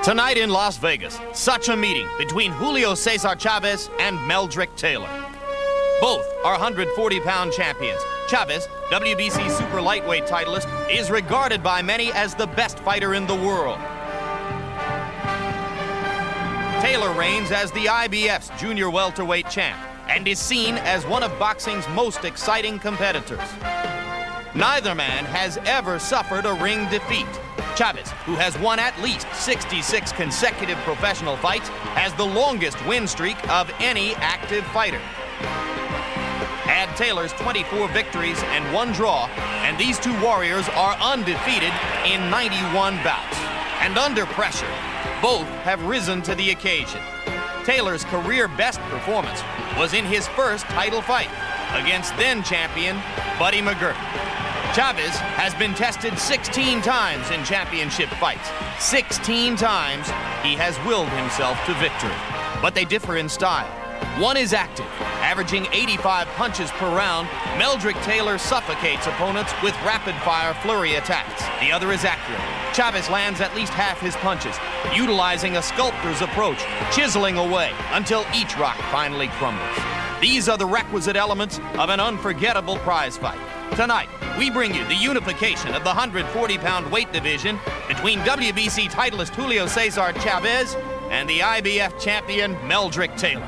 Tonight in Las Vegas, such a meeting between Julio Cesar Chavez and Meldrick Taylor. Both are 140-pound champions. Chavez, WBC super lightweight titleist, is regarded by many as the best fighter in the world. Taylor reigns as the IBF's junior welterweight champ and is seen as one of boxing's most exciting competitors. Neither man has ever suffered a ring defeat. Chavez, who has won at least 66 consecutive professional fights, has the longest win streak of any active fighter. Add Taylor's 24 victories and 1 draw, and these two warriors are undefeated in 91 bouts. And under pressure, both have risen to the occasion. Taylor's career best performance was in his first title fight against then-champion Buddy McGirt. Chavez has been tested 16 times in championship fights. 16 times he has willed himself to victory. But they differ in style. One is active, averaging 85 punches per round. Meldrick Taylor suffocates opponents with rapid-fire flurry attacks. The other is accurate. Chavez lands at least half his punches, utilizing a sculptor's approach, chiseling away until each rock finally crumbles. These are the requisite elements of an unforgettable prize fight. Tonight, we bring you the unification of the 140-pound weight division between WBC titleist Julio Cesar Chavez and the IBF champion Meldrick Taylor.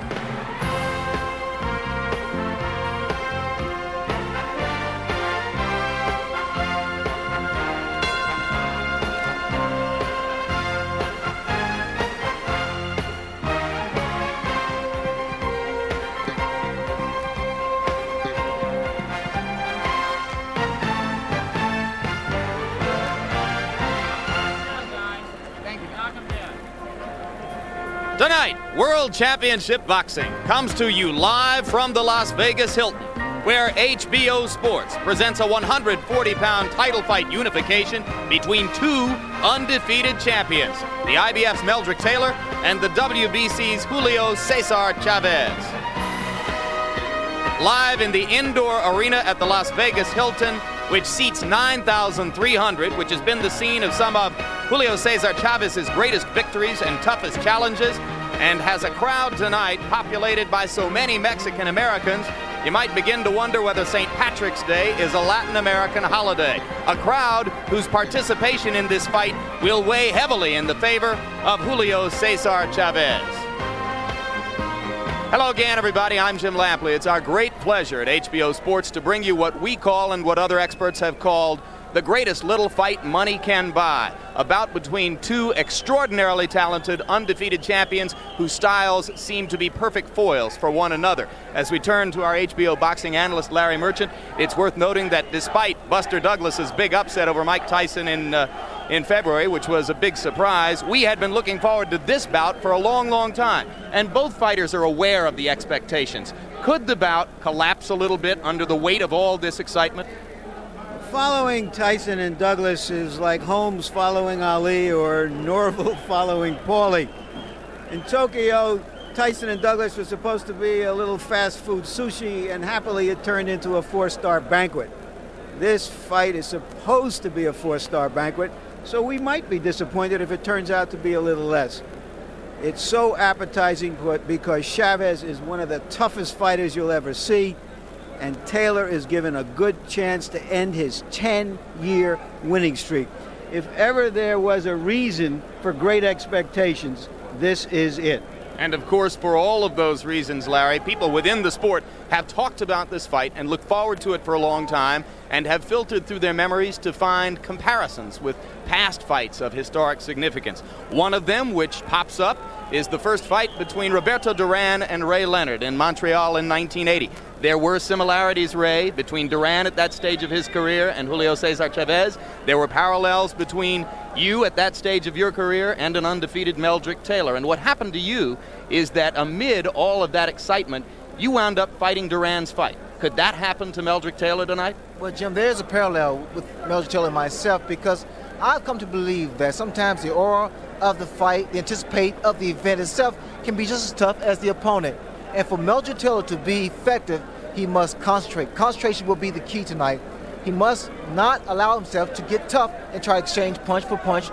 Tonight, World Championship Boxing comes to you live from the Las Vegas Hilton, where HBO Sports presents a 140-pound title fight unification between two undefeated champions, the IBF's Meldrick Taylor and the WBC's Julio Cesar Chavez. Live in the indoor arena at the Las Vegas Hilton, which seats 9,300, which has been the scene of some of Julio Cesar Chavez's greatest victories and toughest challenges, and has a crowd tonight populated by so many Mexican Americans, you might begin to wonder whether St. Patrick's Day is a Latin American holiday. A crowd whose participation in this fight will weigh heavily in the favor of Julio Cesar Chavez. Hello again, everybody. I'm Jim Lampley. It's our great pleasure at HBO Sports to bring you what we call and what other experts have called the greatest little fight money can buy. A bout between two extraordinarily talented, undefeated champions whose styles seem to be perfect foils for one another. As we turn to our HBO boxing analyst, Larry Merchant, it's worth noting that despite Buster Douglas's big upset over Mike Tyson in February, which was a big surprise, we had been looking forward to this bout for a long, long time. And both fighters are aware of the expectations. Could the bout collapse a little bit under the weight of all this excitement? Following Tyson and Douglas is like Holmes following Ali or Norville following Paulie. In Tokyo, Tyson and Douglas were supposed to be a little fast food sushi, and happily it turned into a 4-star banquet. This fight is supposed to be a 4-star banquet, so we might be disappointed if it turns out to be a little less. It's so appetizing because Chavez is one of the toughest fighters you'll ever see, and Taylor is given a good chance to end his 10-year winning streak. If ever there was a reason for great expectations, this is it. And of course, for all of those reasons, Larry, people within the sport have talked about this fight and looked forward to it for a long time and have filtered through their memories to find comparisons with past fights of historic significance. One of them, which pops up, is the first fight between Roberto Duran and Ray Leonard in Montreal in 1980. There were similarities, Ray, between Duran at that stage of his career and Julio Cesar Chavez. There were parallels between you at that stage of your career and an undefeated Meldrick Taylor. And what happened to you is that amid all of that excitement, you wound up fighting Duran's fight. Could that happen to Meldrick Taylor tonight? Well, Jim, there's a parallel with Meldrick Taylor and myself, because I've come to believe that sometimes the aura of the fight, the anticipate of the event itself, can be just as tough as the opponent. And for Meldrick Taylor to be effective, he must concentrate. Concentration will be the key tonight. He must not allow himself to get tough and try to exchange punch for punch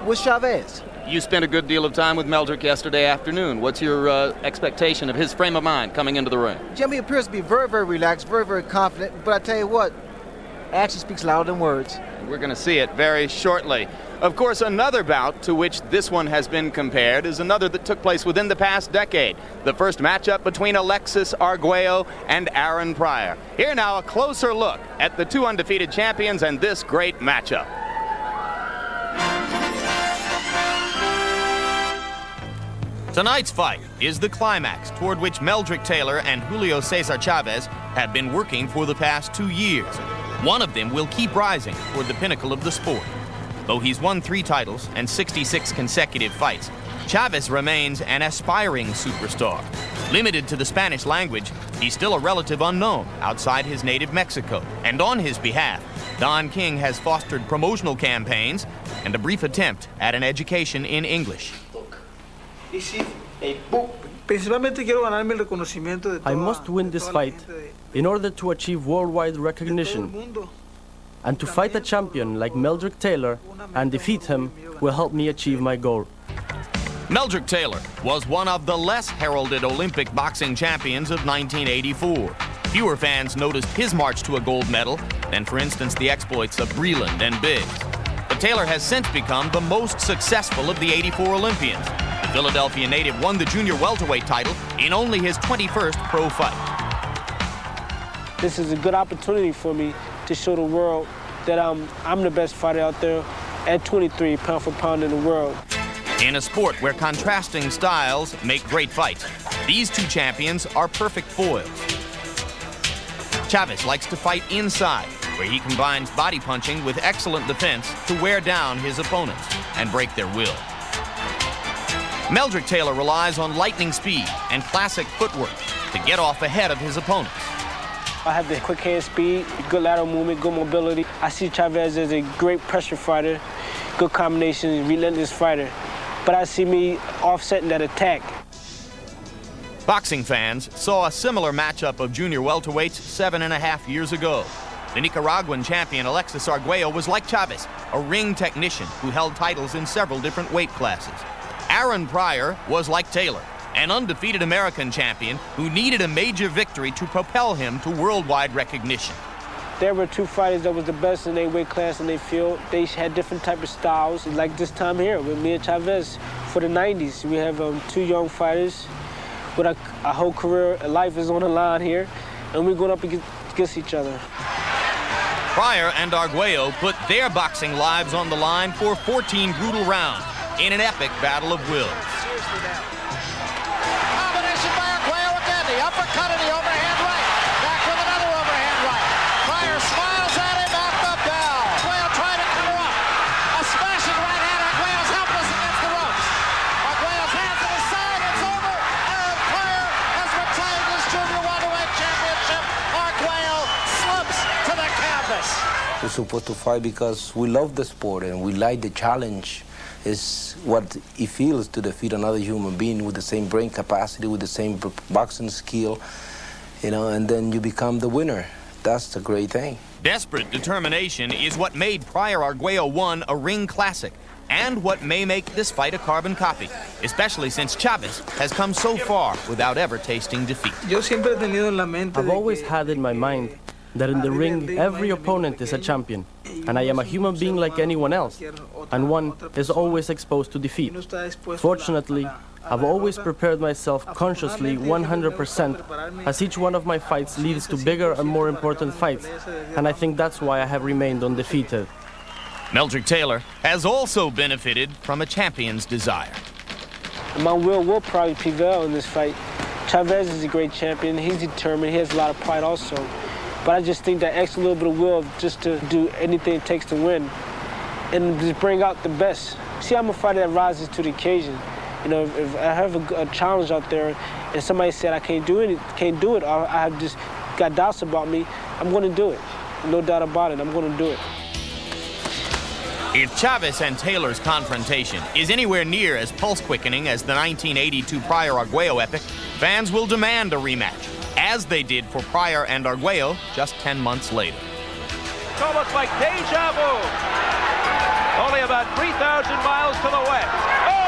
with Chavez. You spent a good deal of time with Meldrick yesterday afternoon. What's your expectation of his frame of mind coming into the ring? Jimmy appears to be very, very relaxed, very, very confident. But I tell you what, action speaks louder than words. We're going to see it very shortly. Of course, another bout to which this one has been compared is another that took place within the past decade. The first matchup between Alexis Arguello and Aaron Pryor. Here now, a closer look at the two undefeated champions and this great matchup. Tonight's fight is the climax toward which Meldrick Taylor and Julio Cesar Chavez have been working for the past 2 years. One of them will keep rising toward the pinnacle of the sport. Though he's won 3 titles and 66 consecutive fights, Chavez remains an aspiring superstar. Limited to the Spanish language, he's still a relative unknown outside his native Mexico. And on his behalf, Don King has fostered promotional campaigns and a brief attempt at an education in English. I must win this fight in order to achieve worldwide recognition. And to fight a champion like Meldrick Taylor and defeat him will help me achieve my goal. Meldrick Taylor was one of the less heralded Olympic boxing champions of 1984. Fewer fans noticed his march to a gold medal than, for instance, the exploits of Breland and Biggs. But Taylor has since become the most successful of the 84 Olympians. The Philadelphia native won the junior welterweight title in only his 21st pro fight. This is a good opportunity for me to show the world that I'm the best fighter out there at 23 pound for pound in the world. In a sport where contrasting styles make great fights, these two champions are perfect foils. Chavez likes to fight inside, where he combines body punching with excellent defense to wear down his opponents and break their will. Meldrick Taylor relies on lightning speed and classic footwork to get off ahead of his opponents. I have the quick hand speed, good lateral movement, good mobility. I see Chavez as a great pressure fighter, good combination, relentless fighter. But I see me offsetting that attack. Boxing fans saw a similar matchup of junior welterweights 7.5 years ago. The Nicaraguan champion Alexis Arguello was like Chavez, a ring technician who held titles in several different weight classes. Aaron Pryor was like Taylor, an undefeated American champion who needed a major victory to propel him to worldwide recognition. There were 2 fighters that was the best in their weight class in their field. They had different type of styles, like this time here with me and Chavez. For the 90s, we have 2 young fighters with our whole career, life is on the line here, and we're going up against each other. Pryor and Arguello put their boxing lives on the line for 14 brutal rounds in an epic battle of wills. Combination by Arguello again, the uppercut and the overhand right. Back with another overhand right. Pryor smiles at him off the bell. Arguello trying to cover up. A smashing right hand. Arguello's helpless against the ropes. Arguello's hands to the side. It's over. Aaron Pryor has retained his junior welterweight championship. Arguello slumps to the canvas. We're supposed to fight because we love the sport and we like the challenge. Is what it feels to defeat another human being with the same brain capacity, with the same boxing skill, you know, and then you become the winner. That's the great thing. Desperate determination is what made Pryor Arguello 1 a ring classic, and what may make this fight a carbon copy, especially since Chavez has come so far without ever tasting defeat. I've always had in my mind that in the ring, every opponent is a champion, and I am a human being like anyone else, and one is always exposed to defeat. Fortunately, I've always prepared myself consciously 100%, as each one of my fights leads to bigger and more important fights, and I think that's why I have remained undefeated. Meldrick Taylor has also benefited from a champion's desire. My will probably prevail in this fight. Chavez is a great champion. He's determined. He has a lot of pride also. But I just think that extra little bit of will just to do anything it takes to win and just bring out the best. See, I'm a fighter that rises to the occasion. You know, if I have a challenge out there and somebody said I can't do it, or I have just got doubts about me, I'm going to do it. No doubt about it, I'm going to do it. If Chavez and Taylor's confrontation is anywhere near as pulse-quickening as the 1982 Pryor-Arguello epic, fans will demand a rematch, as they did for Pryor and Arguello just 10 months later. It's almost like deja vu. Only about 3,000 miles to the west. Oh!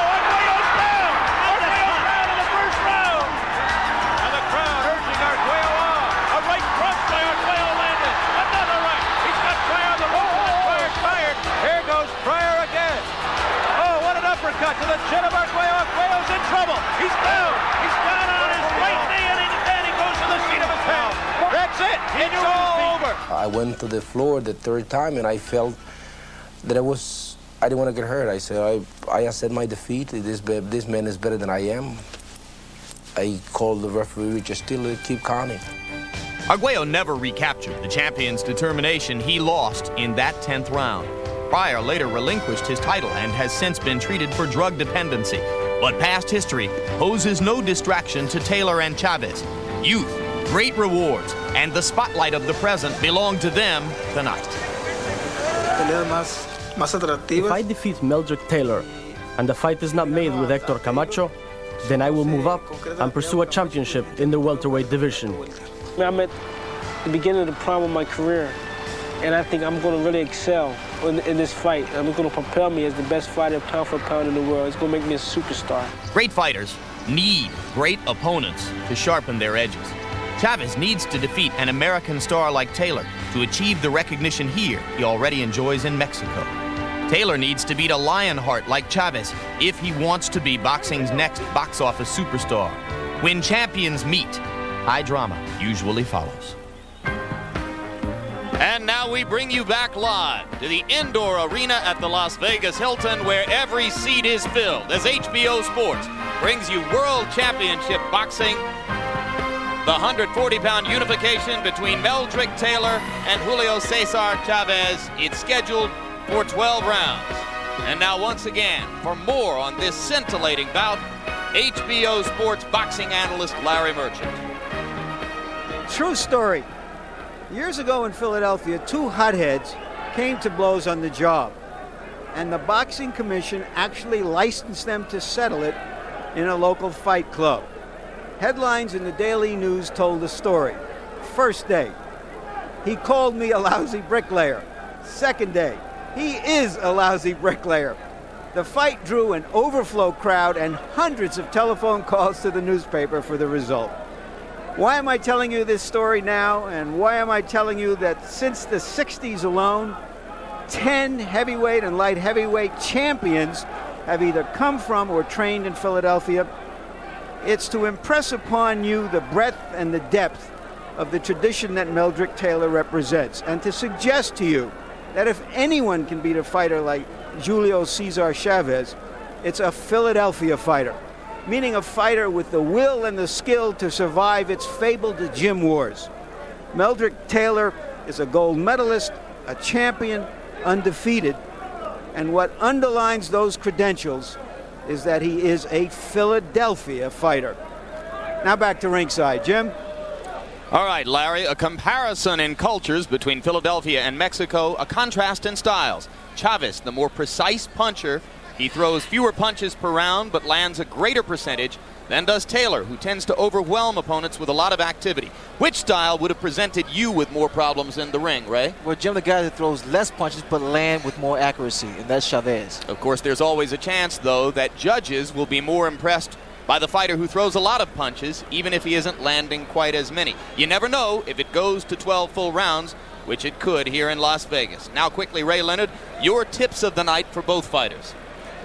uppercut to the chin of Arguello. Arguello's in trouble. He's down. He's down on his right knee, and he goes to the seat of his pants. That's it. It's all over. I went to the floor the third time, and I felt that I didn't want to get hurt. I said, I accept my defeat. This man is better than I am. I called the referee just still to keep counting. Arguello never recaptured the champion's determination he lost in that 10th round. Pryor later relinquished his title and has since been treated for drug dependency. But past history poses no distraction to Taylor and Chavez. Youth, great rewards, and the spotlight of the present belong to them tonight. If I defeat Meldrick Taylor and the fight is not made with Hector Camacho, then I will move up and pursue a championship in the welterweight division. I'm at the beginning of the prime of my career, and I think I'm going to really excel in this fight. And it's going to propel me as the best fighter pound for pound in the world. It's going to make me a superstar. Great fighters need great opponents to sharpen their edges. Chavez needs to defeat an American star like Taylor to achieve the recognition here he already enjoys in Mexico. Taylor needs to beat a lionheart like Chavez if he wants to be boxing's next box office superstar. When champions meet, high drama usually follows. And now we bring you back live to the indoor arena at the Las Vegas Hilton, where every seat is filled as HBO Sports brings you World Championship Boxing, the 140-pound unification between Meldrick Taylor and Julio Cesar Chavez. It's scheduled for 12 rounds. And now once again, for more on this scintillating bout, HBO Sports boxing analyst Larry Merchant. True story. Years ago in Philadelphia, two hotheads came to blows on the job, and the Boxing Commission actually licensed them to settle it in a local fight club. Headlines in the Daily News told the story. First day, he called me a lousy bricklayer. Second day, he is a lousy bricklayer. The fight drew an overflow crowd and hundreds of telephone calls to the newspaper for the result. Why am I telling you this story now, and why am I telling you that since the 60s alone, 10 heavyweight and light heavyweight champions have either come from or trained in Philadelphia? It's to impress upon you the breadth and the depth of the tradition that Meldrick Taylor represents, and to suggest to you that if anyone can beat a fighter like Julio Cesar Chavez, it's a Philadelphia fighter, meaning a fighter with the will and the skill to survive its fabled gym wars. Meldrick Taylor is a gold medalist, a champion, undefeated, and what underlines those credentials is that he is a Philadelphia fighter. Now back to ringside. Jim? All right, Larry, a comparison in cultures between Philadelphia and Mexico, a contrast in styles. Chavez, the more precise puncher, he throws fewer punches per round but lands a greater percentage than does Taylor, who tends to overwhelm opponents with a lot of activity. Which style would have presented you with more problems in the ring, Ray? Well, Jim, the guy that throws less punches but land with more accuracy, and that's Chavez. Of course, there's always a chance, though, that judges will be more impressed by the fighter who throws a lot of punches, even if he isn't landing quite as many. You never know if it goes to 12 full rounds, which it could here in Las Vegas. Now quickly, Ray Leonard, your tips of the night for both fighters.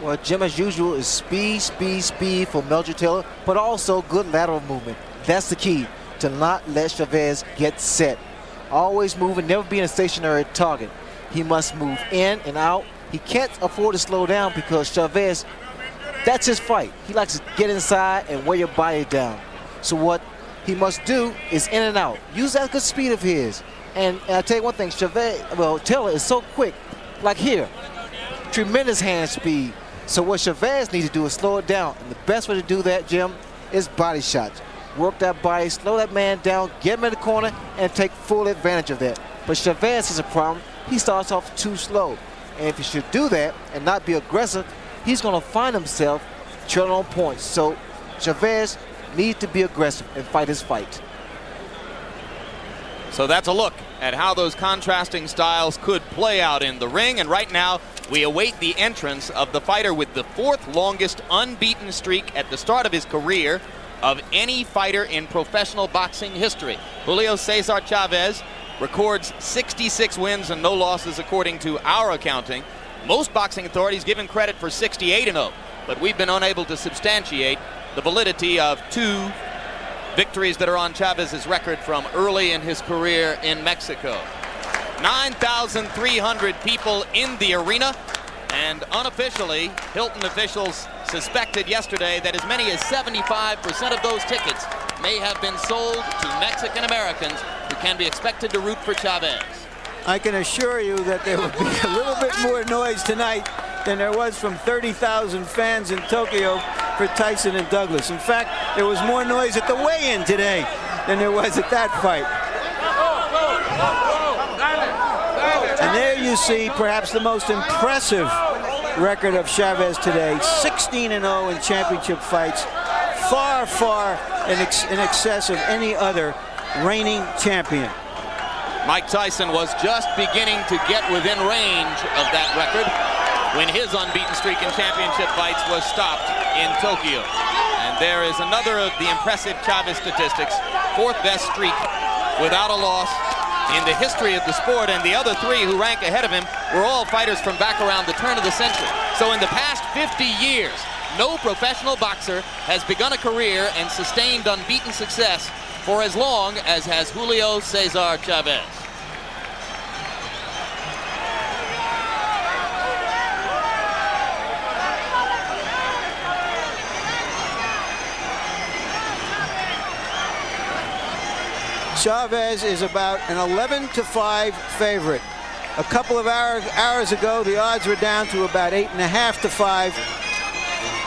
Well, Jim, as usual, is speed, speed, speed for Meldrick Taylor, but also good lateral movement. That's the key, to not let Chavez get set. Always moving, never being a stationary target. He must move in and out. He can't afford to slow down because Chavez, that's his fight. He likes to get inside and wear your body down. So what he must do is in and out. Use that good speed of his. And I'll tell you one thing, Taylor is so quick, like here, tremendous hand speed. So what Chavez needs to do is slow it down. And the best way to do that, Jim, is body shots. Work that body, slow that man down, get him in the corner, and take full advantage of that. But Chavez has a problem. He starts off too slow. And if he should do that and not be aggressive, he's going to find himself trailing on points. So Chavez needs to be aggressive and fight his fight. So that's a look at how those contrasting styles could play out in the ring. And right now, we await the entrance of the fighter with the fourth longest unbeaten streak at the start of his career of any fighter in professional boxing history. Julio Cesar Chavez records 66 wins and no losses according to our accounting. Most boxing authorities give him credit for 68-0. but we've been unable to substantiate the validity of 2 victories that are on Chavez's record from early in his career in Mexico. 9,300 people in the arena, and unofficially, Hilton officials suspected yesterday that as many as 75% of those tickets may have been sold to Mexican Americans who can be expected to root for Chavez. I can assure you that there would be a little bit more noise tonight than there was from 30,000 fans in Tokyo for Tyson and Douglas. In fact, there was more noise at the weigh-in today than there was at that fight. And there you see perhaps the most impressive record of Chavez today. 16-0 in championship fights. Far, far in excess of any other reigning champion. Mike Tyson was just beginning to get within range of that record when his unbeaten streak in championship fights was stopped in Tokyo. And there is another of the impressive Chavez statistics, 4th best streak without a loss in the history of the sport, and the other 3 who rank ahead of him were all fighters from back around the turn of the century. So in the past 50 years, no professional boxer has begun a career and sustained unbeaten success for as long as has Julio Cesar Chavez. Chavez is about an 11-5 favorite. A couple of hours ago, the odds were down to about 8.5 to 5.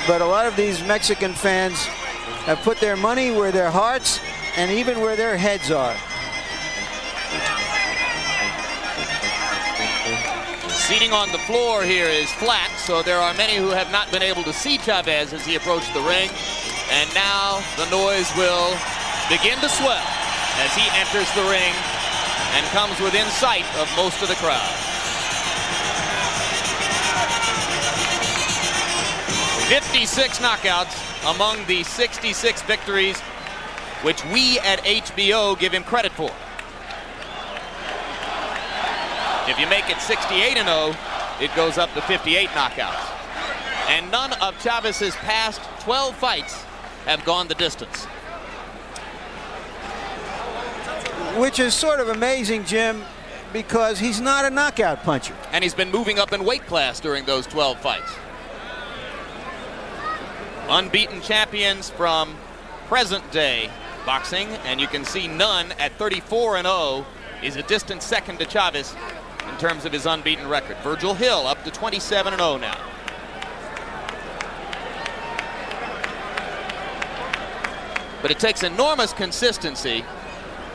But a lot of these Mexican fans have put their money where their hearts and even where their heads are. Seating on the floor here is flat, so there are many who have not been able to see Chavez as he approached the ring. And now the noise will begin to swell as he enters the ring and comes within sight of most of the crowd. 56 knockouts among the 66 victories which we at HBO give him credit for. If you make it 68-0, it goes up to 58 knockouts. And none of Chavez's past 12 fights have gone the distance. Which is sort of amazing, Jim, because he's not a knockout puncher. And he's been moving up in weight class during those 12 fights. Unbeaten champions from present-day boxing, and you can see none at 34-0 is a distant second to Chavez in terms of his unbeaten record. Virgil Hill up to 27-0 now. But it takes enormous consistency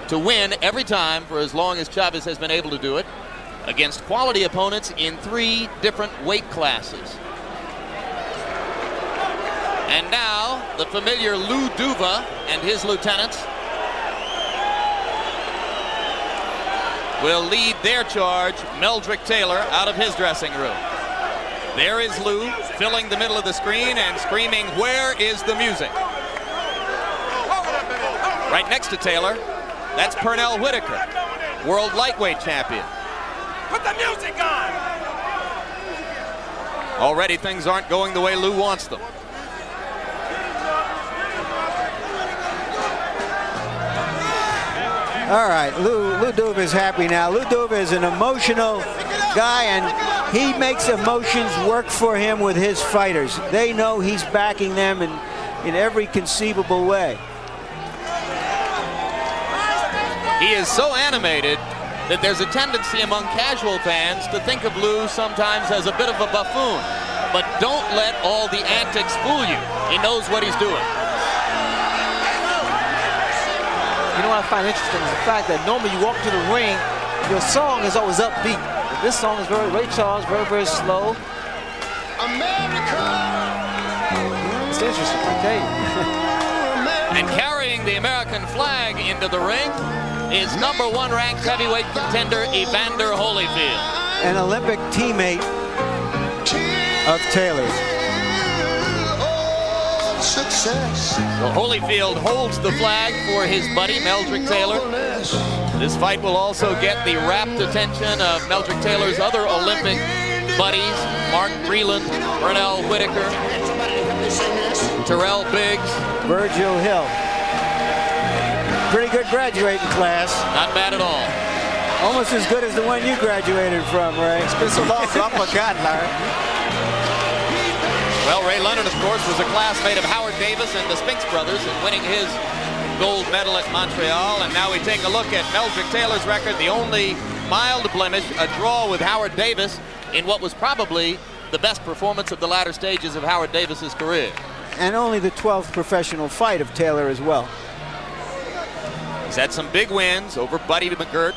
to win every time for as long as Chavez has been able to do it against quality opponents in 3 different weight classes. And now the familiar Lou Duva and his lieutenants will lead their charge. Meldrick Taylor out of his dressing room. There is Lou filling the middle of the screen and screaming, "Where is the music?" Right next to Taylor, that's Pernell Whitaker, world lightweight champion. Put the music on! Already things aren't going the way Lou wants them. All right, Lou Duva is happy now. Lou Duva is an emotional guy, and he makes emotions work for him with his fighters. They know he's backing them in every conceivable way. He is so animated that there's a tendency among casual fans to think of Lou sometimes as a bit of a buffoon. But don't let all the antics fool you. He knows what he's doing. You know what I find interesting is the fact that normally you walk to the ring, your song is always upbeat. But this song is Ray Charles, very, very slow. America. It's interesting, I tell you. And carrying the American flag into the ring is #1 ranked heavyweight contender Evander Holyfield. An Olympic teammate of Taylor's. Well, Holyfield holds the flag for his buddy Meldrick Taylor. This fight will also get the rapt attention of Meldrick Taylor's other Olympic buddies, Mark Breland, Pernell Whitaker, Terrell Biggs. Virgil Hill. Pretty good graduating class. Not bad at all. Almost as good as the one you graduated from, Ray. It's been so long, so I forgot, Larry. Well, Ray Leonard, of course, was a classmate of Howard Davis and the Spinks brothers in winning his gold medal at Montreal. And now we take a look at Meldrick Taylor's record, the only mild blemish, a draw with Howard Davis in what was probably the best performance of the latter stages of Howard Davis's career. And only the 12th professional fight of Taylor as well. He's had some big wins over Buddy McGirt,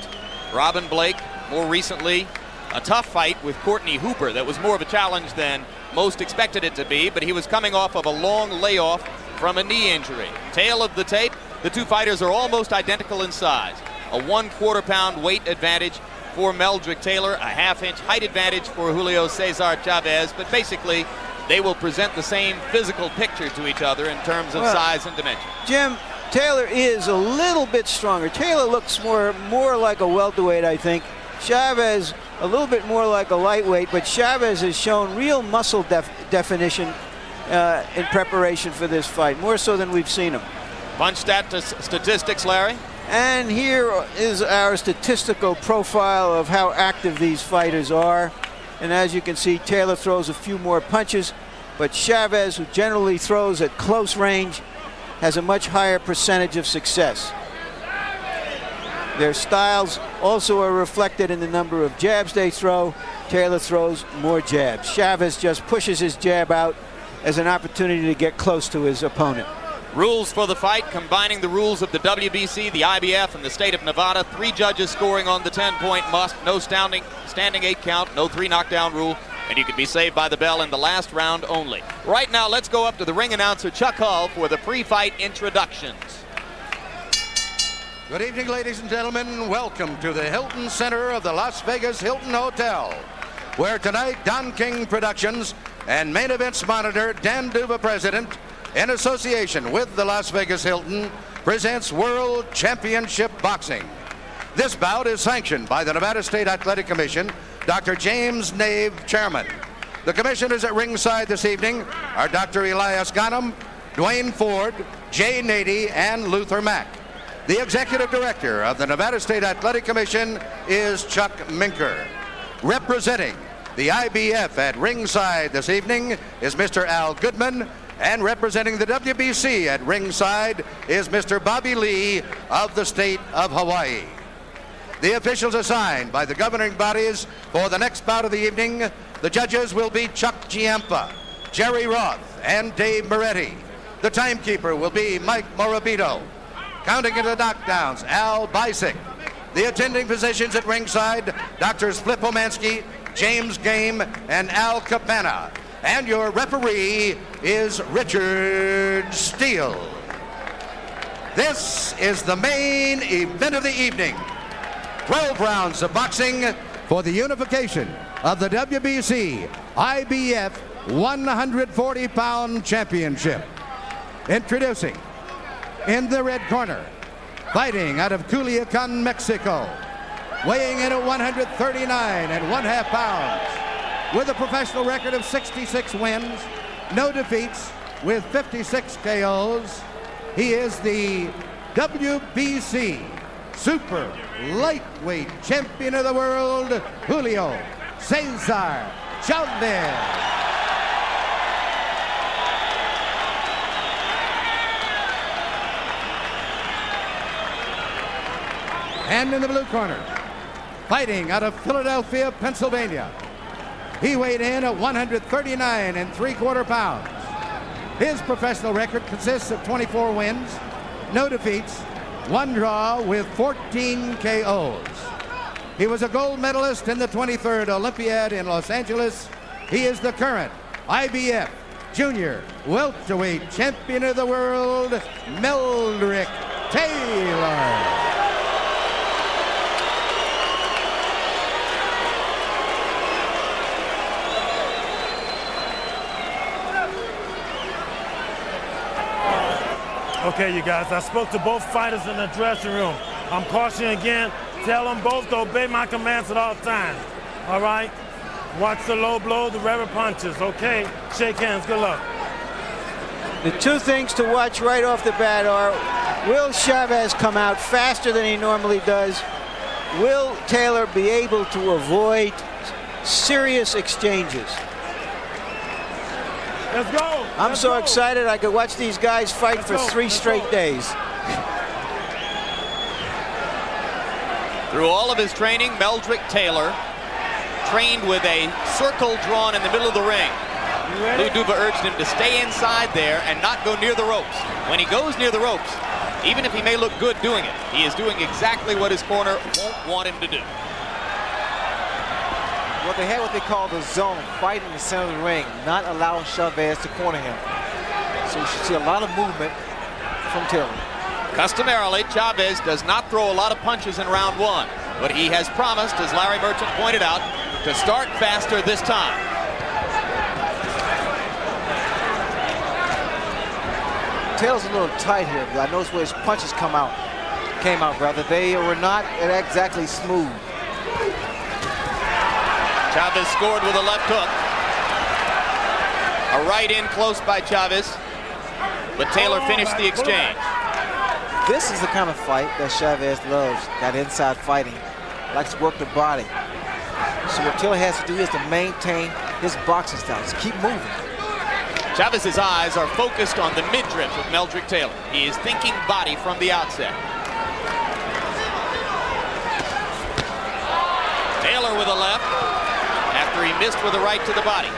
Robin Blake, more recently a tough fight with Courtney Hooper that was more of a challenge than most expected it to be, but he was coming off of a long layoff from a knee injury. Tail of the tape, the two fighters are almost identical in size. A 1/4 pound weight advantage for Meldrick Taylor, a 1/2 inch height advantage for Julio Cesar Chavez, but basically they will present the same physical picture to each other in terms of size and dimension. Jim, Taylor is a little bit stronger. Taylor looks more like a welterweight, I think. Chavez a little bit more like a lightweight, but Chavez has shown real muscle definition in preparation for this fight, more so than we've seen him. Punch statistics, Larry. And here is our statistical profile of how active these fighters are. And as you can see, Taylor throws a few more punches, but Chavez, who generally throws at close range, has a much higher percentage of success. Their styles also are reflected in the number of jabs they throw. Taylor throws more jabs. Chavez just pushes his jab out as an opportunity to get close to his opponent. Rules for the fight, combining the rules of the WBC, the IBF, and the state of Nevada. 3 judges scoring on the 10-point must. No standing 8 count, no 3 knockdown rule, and you can be saved by the bell in the last round only. Right now, let's go up to the ring announcer, Chuck Hull, for the pre-fight introductions. Good evening, ladies and gentlemen. Welcome to the Hilton Center of the Las Vegas Hilton Hotel, where tonight Don King Productions and Main Events Monitor Dan Duva, President, in association with the Las Vegas Hilton, presents World Championship Boxing. This bout is sanctioned by the Nevada State Athletic Commission, Dr. James Nave, Chairman. The commissioners at ringside this evening are Dr. Elias Ghanem, Dwayne Ford, Jay Nady, and Luther Mack. The executive director of the Nevada State Athletic Commission is Chuck Minker. Representing the IBF at ringside this evening is Mr. Al Goodman, and representing the WBC at ringside is Mr. Bobby Lee of the state of Hawaii. The officials assigned by the governing bodies for the next bout of the evening, the judges will be Chuck Giampa, Jerry Roth, and Dave Moretti. The timekeeper will be Mike Morabito. Counting into knockdowns, Al Bisick. The attending physicians at ringside, Doctors Flip Omansky, James Game, and Al Capana. And your referee is Richard Steele. This is the main event of the evening. 12 rounds of boxing for the unification of the WBC IBF 140-pound championship. Introducing, in the red corner, fighting out of Culiacan, Mexico, weighing in at 139.5 pounds, with a professional record of 66 wins, no defeats, with 56 KOs. He is the WBC Super Lightweight Champion of the World, Julio Cesar Chavez. And in the blue corner, fighting out of Philadelphia, Pennsylvania, he weighed in at 139.75 pounds. His professional record consists of 24 wins, no defeats, 1 draw with 14 KOs. He was a gold medalist in the 23rd Olympiad in Los Angeles. He is the current IBF Junior Welterweight Champion of the World, Meldrick Taylor. Okay, you guys, I spoke to both fighters in the dressing room. I'm cautioning again, tell them both to obey my commands at all times. All right? Watch the low blow, the rubber punches, okay? Shake hands, good luck. The two things to watch right off the bat are, will Chavez come out faster than he normally does? Will Taylor be able to avoid serious exchanges? Let's go. I'm so excited I could watch these guys fight for 3 straight days. Through all of his training, Meldrick Taylor trained with a circle drawn in the middle of the ring. Lou Duva urged him to stay inside there and not go near the ropes. When he goes near the ropes, even if he may look good doing it, he is doing exactly what his corner won't want him to do. Well, they had what they call the zone, fight in the center of the ring, not allowing Chavez to corner him. So you should see a lot of movement from Taylor. Customarily, Chavez does not throw a lot of punches in round 1, but he has promised, as Larry Merchant pointed out, to start faster this time. Taylor's a little tight here, but I noticed where his punches came out. They were not exactly smooth. Chavez scored with a left hook. A right in close by Chavez, but Taylor finished the exchange. This is the kind of fight that Chavez loves, that inside fighting. Likes to work the body. So what Taylor has to do is to maintain his boxing style. Just keep moving. Chavez's eyes are focused on the midriff of Meldrick Taylor. He is thinking body from the outset. Taylor with a left after he missed with a right to the body.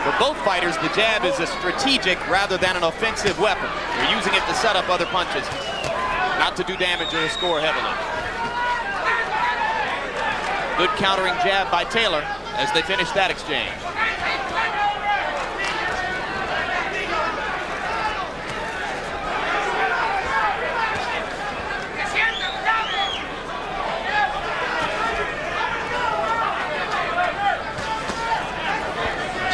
For both fighters, the jab is a strategic rather than an offensive weapon. They're using it to set up other punches, not to do damage or score heavily. Good countering jab by Taylor as they finish that exchange.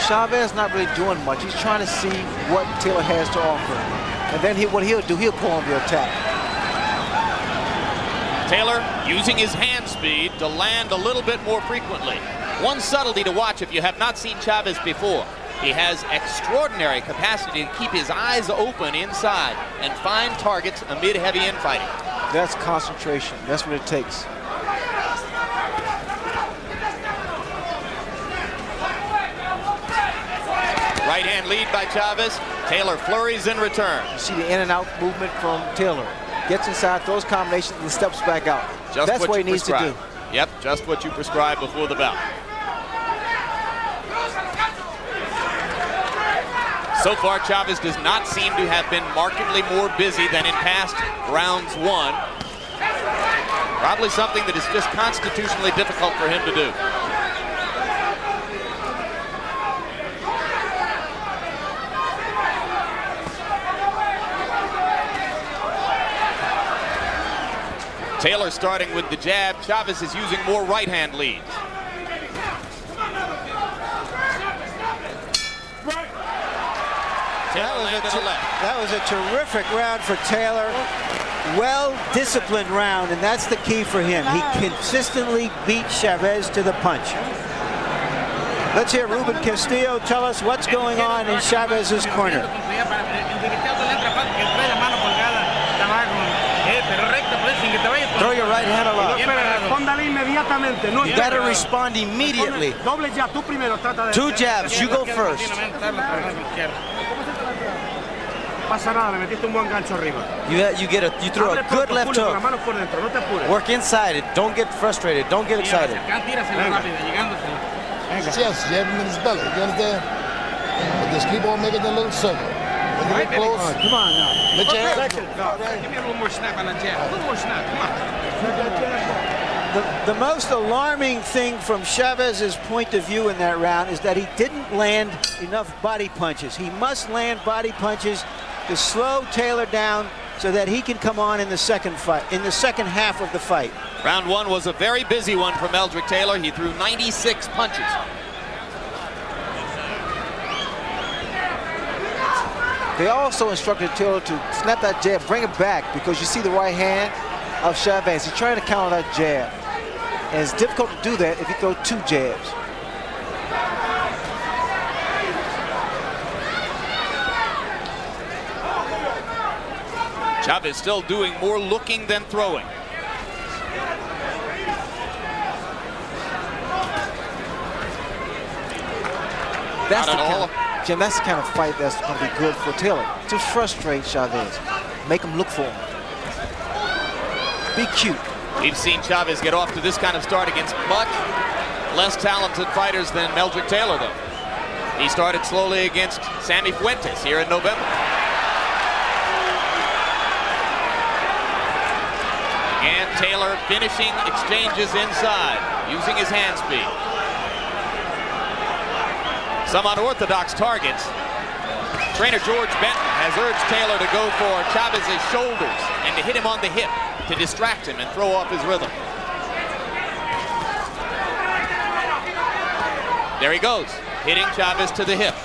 Chavez not really doing much. He's trying to see what Taylor has to offer. And then what he'll do, he'll pull on the attack. Taylor using his hand speed to land a little bit more frequently. One subtlety to watch if you have not seen Chavez before. He has extraordinary capacity to keep his eyes open inside and find targets amid heavy infighting. That's concentration. That's what it takes. Right hand lead by Chavez. Taylor flurries in return. You see the in and out movement from Taylor. Gets inside, throws combinations, and steps back out. That's what he needs to do. Yep, just what you prescribed before the bout. So far, Chavez does not seem to have been markedly more busy than in past rounds 1. Probably something that is just constitutionally difficult for him to do. Taylor starting with the jab. Chavez is using more right-hand leads. That was a terrific round for Taylor. Well-disciplined round, and that's the key for him. He consistently beat Chavez to the punch. Let's hear Ruben Castillo tell us what's going on in Chavez's corner. Throw your right hand aloft. You got to respond immediately. 2 jabs, you go first. You throw a good left hook. Work inside it. Don't get frustrated. Don't get excited. Yes, jab him in his belly. You understand? But just keep on making the little circle. When you get close, come on now. The jab. Give me a little more snap on that jab. A little more snap. Come on. The most alarming thing from Chavez's point of view in that round is that he didn't land enough body punches. He must land body punches to slow Taylor down so that he can come on in the second half of the fight. Round 1 was a very busy one for Meldrick Taylor. He threw 96 punches. They also instructed Taylor to snap that jab, bring it back, because you see the right hand, of Chavez. He's trying to counter that jab. And it's difficult to do that if you throw 2 jabs. Chavez still doing more looking than throwing. That's the kind of, Jim, that's the kind of fight that's going to be good for Taylor. To frustrate Chavez. Make him look for him. Be cute. We've seen Chavez get off to this kind of start against much less talented fighters than Meldrick Taylor, though. He started slowly against Sammy Fuentes here in November. And Taylor finishing exchanges inside, using his hand speed. Some unorthodox targets. Trainer George Benton has urged Taylor to go for Chavez's shoulders and to hit him on the hip to distract him and throw off his rhythm. There he goes, hitting Chavez to the hip.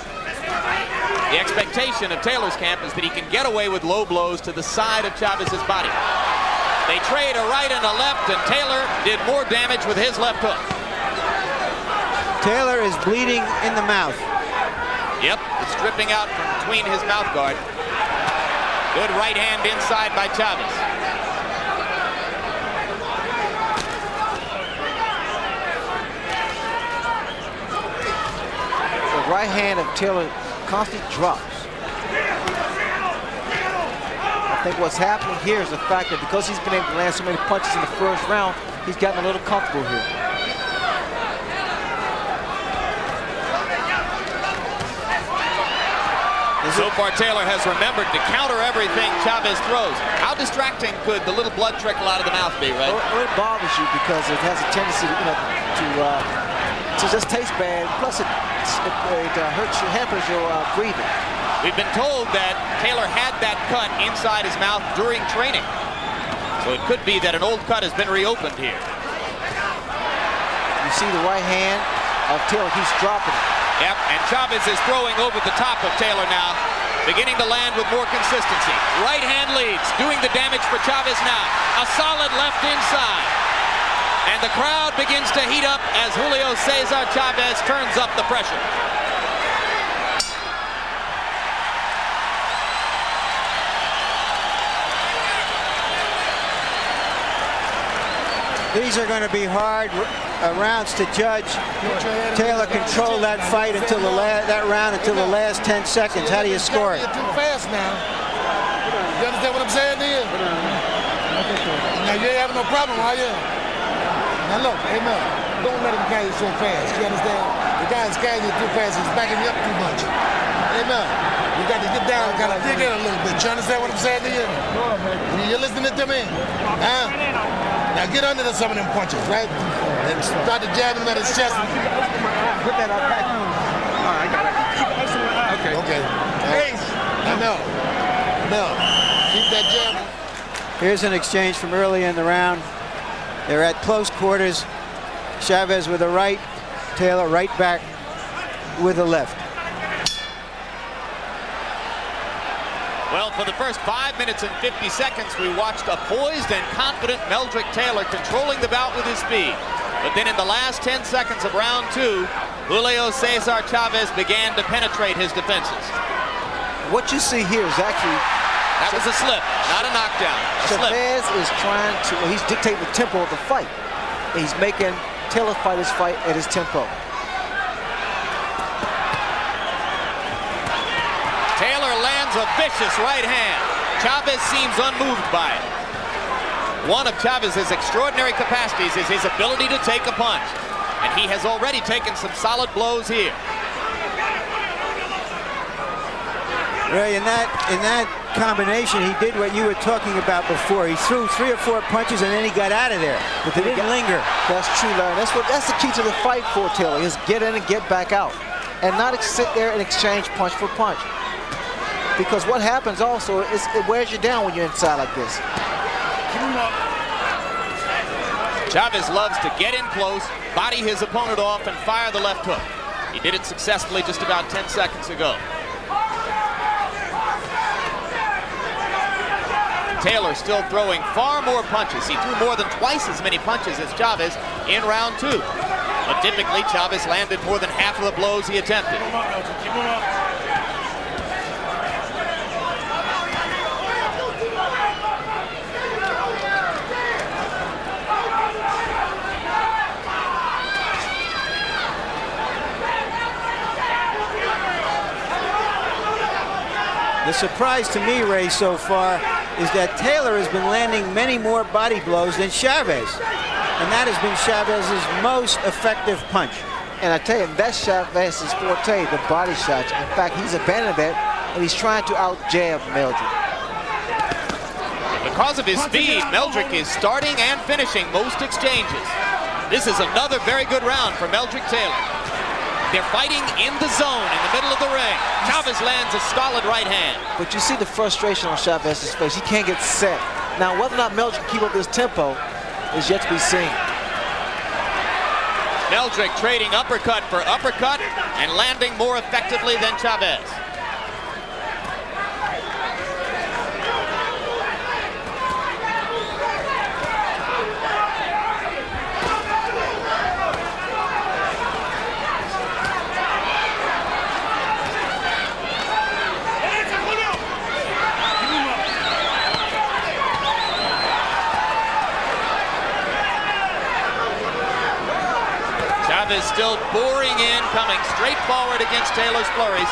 The expectation of Taylor's camp is that he can get away with low blows to the side of Chavez's body. They trade a right and a left, and Taylor did more damage with his left hook. Taylor is bleeding in the mouth. Yep, it's dripping out from between his mouth guard. Good right hand inside by Chavez. The right hand of Taylor constantly drops. I think what's happening here is the fact that because he's been able to land so many punches in the first round, he's gotten a little comfortable here. So far, Taylor has remembered to counter everything Chavez throws. How distracting could the little blood trickle out of the mouth be, right? Well, it bothers you because it has a tendency to just taste bad. Plus, it hurts you, hampers your breathing. We've been told that Taylor had that cut inside his mouth during training. So it could be that an old cut has been reopened here. You see the right hand of Taylor, he's dropping it. Yep, and Chavez is throwing over the top of Taylor now, beginning to land with more consistency. Right hand leads, doing the damage for Chavez now. A solid left inside. And the crowd begins to heat up as Julio Cesar Chavez turns up the pressure. These are going to be hard rounds to judge. Taylor controlled that fight until the round until the last 10 seconds. How do you score it? You're too fast now. You understand what I'm saying to you? Now you ain't having no problem, are you? Now look, hey man, don't let him carry you so fast. You understand? The guy's carrying you too fast. He's backing you up too much. Hey man, you got to get down, got to dig in a little bit. You understand what I'm saying to you? You listening to me? Huh? Now get under some of them punches, right? And start to jab him at his chest. Put that up back. All right, I got it. Okay. Okay. No. Keep that jab. Here's an exchange from early in the round. They're at close quarters. Chavez with a right, Taylor right back with a left. Well, for the first 5 minutes and 50 seconds, we watched a poised and confident Meldrick Taylor controlling the bout with his speed. But then in the last 10 seconds of round 2, Julio Cesar Chavez began to penetrate his defenses. What you see here is actually... That was a slip, not a knockdown. Chavez is trying to... He's dictating the tempo of the fight. He's making Taylor fight his fight at his tempo. Taylor lands a vicious right hand. Chavez seems unmoved by it. One of Chavez's extraordinary capacities is his ability to take a punch. And he has already taken some solid blows here. Ray, in that combination, he did what you were talking about before. He threw 3 or 4 punches and then he got out of there. But they didn't linger. That's true, Larry. That's the key to the fight for Taylor, is get in and get back out. And not sit there and exchange punch for punch. Because what happens also is it wears you down when you're inside like this. Chavez loves to get in close, body his opponent off, and fire the left hook. He did it successfully just about 10 seconds ago. Taylor still throwing far more punches. He threw more than twice as many punches as Chavez in round 2. But typically, Chavez landed more than half of the blows he attempted. The surprise to me, Ray, so far is that Taylor has been landing many more body blows than Chavez. And that has been Chavez's most effective punch. And I tell you, that's Chavez's forte, the body shots. In fact, he's abandoned that, and he's trying to out-jab Meldrick. Because of his speed, Meldrick is starting and finishing most exchanges. This is another very good round for Meldrick Taylor. They're fighting in the zone in the middle of the ring. Chavez lands a solid right hand. But you see the frustration on Chavez's face. He can't get set. Now, whether or not Meldrick can keep up this tempo is yet to be seen. Meldrick trading uppercut for uppercut and landing more effectively than Chavez. Chavez still boring in, coming straight forward against Taylor's flurries.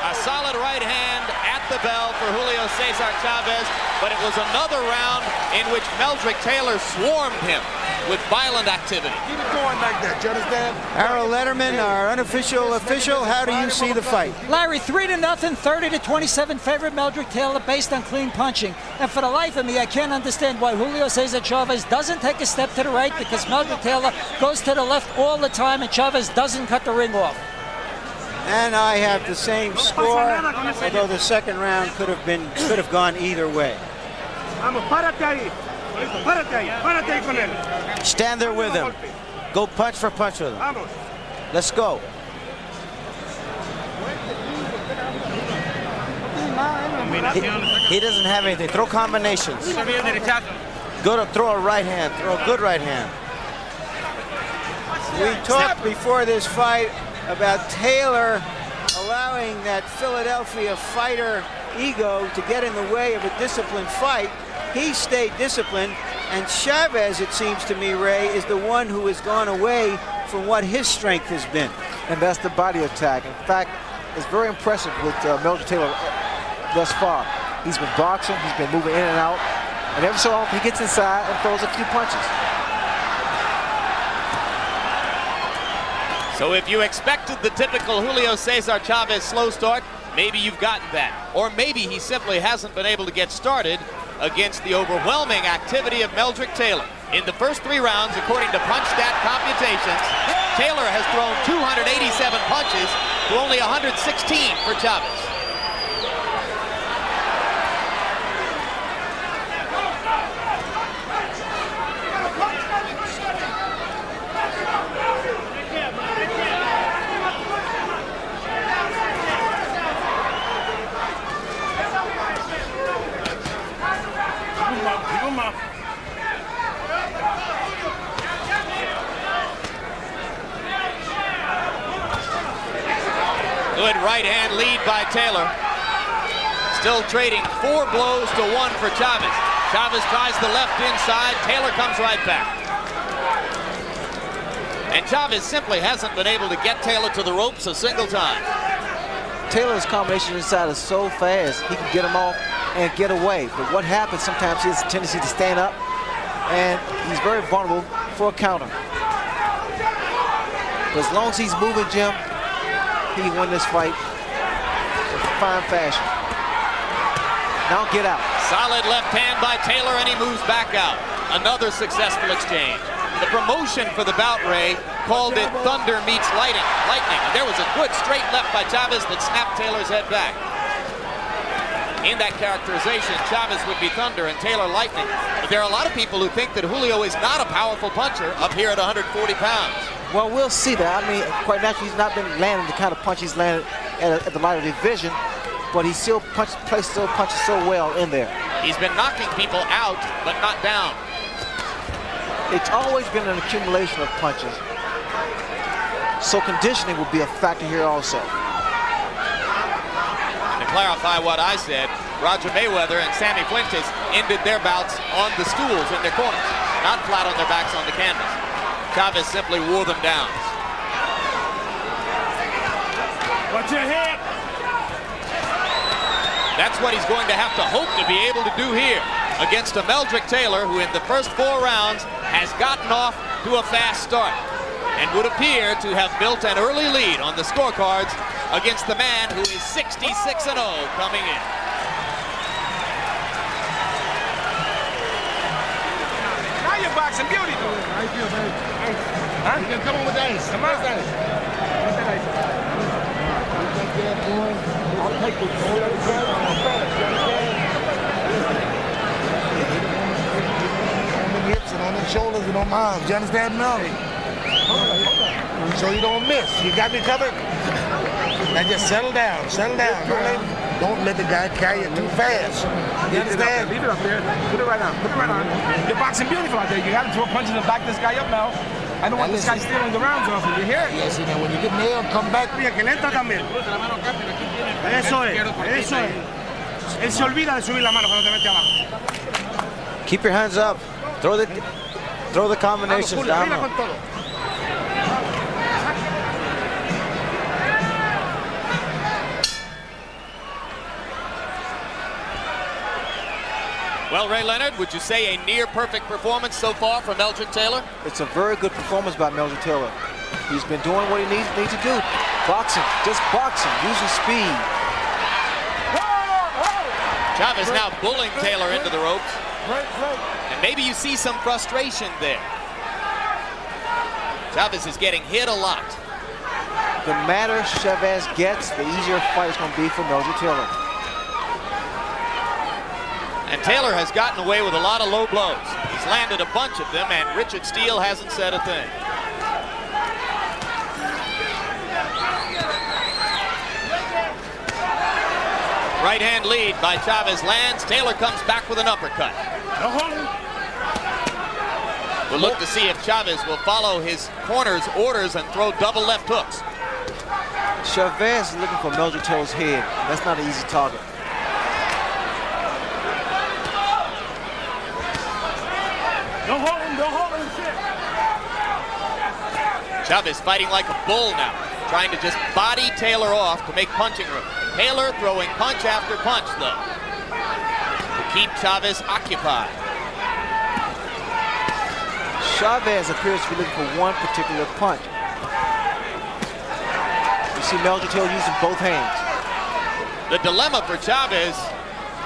A solid right hand at the bell for Julio Cesar Chavez, but it was another round in which Meldrick Taylor swarmed him with violent activity. Keep it going like that, you understand? Harold Letterman, our unofficial official, how do you see the fight? Larry, 3-0, 30-27 favorite Meldrick Taylor based on clean punching. And for the life of me, I can't understand why Julio Cesar Chavez doesn't take a step to the right, because Meldrick Taylor goes to the left all the time and Chavez doesn't cut the ring off. And I have the same score, although the second round could have gone either way. Stand there with him. Go punch for punch with him. Let's go. He doesn't have anything. Throw combinations. Go to throw a right hand. Throw a good right hand. We talked before this fight about Taylor allowing that Philadelphia fighter ego to get in the way of a disciplined fight. He stayed disciplined, and Chavez, it seems to me, Ray, is the one who has gone away from what his strength has been. And that's the body attack. In fact, it's very impressive with Meldrick Taylor thus far. He's been boxing, he's been moving in and out, and every so often he gets inside and throws a few punches. So if you expected the typical Julio Cesar Chavez slow start, maybe you've gotten that. Or maybe he simply hasn't been able to get started against the overwhelming activity of Meldrick Taylor. In the first 3 rounds, according to PunchStat computations, Taylor has thrown 287 punches to only 116 for Chavez. Good right hand lead by Taylor. Still trading 4 blows to 1 for Chavez. Chavez tries the left inside. Taylor comes right back. And Chavez simply hasn't been able to get Taylor to the ropes a single time. Taylor's combination inside is so fast, he can get him off and get away. But what happens sometimes, he has a tendency to stand up, and he's very vulnerable for a counter. But as long as he's moving, Jim, he can win this fight in fine fashion. Now get out. Solid left hand by Taylor, and he moves back out. Another successful exchange. The promotion for the bout, Ray, called it Thunder meets Lightning. And there was a good straight left by Chavez that snapped Taylor's head back. In that characterization, Chavez would be Thunder and Taylor Lightning. But there are a lot of people who think that Julio is not a powerful puncher up here at 140 pounds. Well, we'll see that. I mean, quite naturally, he's not been landing the kind of punch he's landed at the lighter division. but he still places those punches so well in there. He's been knocking people out, but not down. It's always been an accumulation of punches. So conditioning will be a factor here also. To clarify what I said, Roger Mayweather and Sammy Fuentes ended their bouts on the stools in their corners, not flat on their backs on the canvas. Chavez simply wore them down. Watch your head. That's what he's going to have to hope to be able to do here against a Meldrick Taylor who in the first 4 rounds has gotten off to a fast start and would appear to have built an early lead on the scorecards against the man who is 66-0 coming in. Now you're boxing beauty. How you feel, baby? Huh? You can come on with the ice. Come on. With the ice. I'll take this. On the hips and on the shoulders and on my arms. You understand me? So you don't miss. You got me covered? Now just settle down. Settle down. Don't let the guy carry it too fast. You understand? Leave it up there. Put it right on. Put it right on. You're boxing beautiful out there. You got to throw punches and back this guy up now. I don't want this guy stealing the rounds off him. You hear it? Yes, you know, when you get nailed, come back. Eso es. Él se olvida de subir la mano cuando te mete abajo. Keep your hands up. Throw the combinations down. Well, Ray Leonard, would you say a near-perfect performance so far from Meldrick Taylor? It's a very good performance by Meldrick Taylor. He's been doing what he needs to do. Boxing, just boxing, using speed. Chavez now bullying Taylor into the ropes. And maybe you see some frustration there. Chavez is getting hit a lot. The madder Chavez gets, the easier fight is going to be for Meldrick Taylor. And Taylor has gotten away with a lot of low blows. He's landed a bunch of them, and Richard Steele hasn't said a thing. Right hand lead by Chavez lands. Taylor comes back with an uppercut. We'll look to see if Chavez will follow his corner's orders and throw double left hooks. Chavez is looking for Meldrick Taylor's head. That's not an easy target. Don't hold him, shit. Chavez fighting like a bull now, trying to just body Taylor off to make punching room. Taylor throwing punch after punch, though, to keep Chavez occupied. Chavez appears to be looking for one particular punch. You see Meldrick Taylor using both hands. The dilemma for Chavez,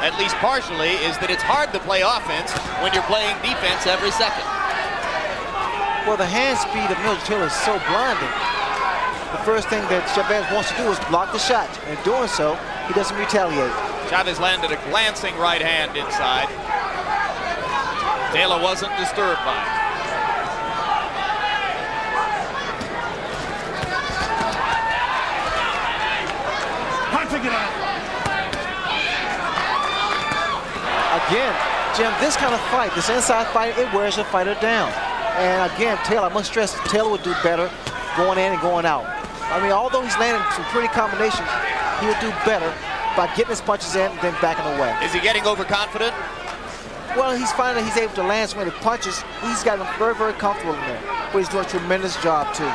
at least partially, is that it's hard to play offense when you're playing defense every second. Well, the hand speed of Meldrick Taylor is so blinding. The first thing that Chavez wants to do is block the shot. And in doing so, he doesn't retaliate. Chavez landed a glancing right hand inside. Taylor wasn't disturbed by it. Again, Jim, this kind of fight, this inside fight, it wears a fighter down. And again, Taylor, I must stress, Taylor would do better going in and going out. I mean, although he's landing some pretty combinations, he would do better by getting his punches in and then backing away. Is he getting overconfident? Well, he's finding that he's able to land so many punches. He's gotten very, very comfortable in there. But he's doing a tremendous job, too.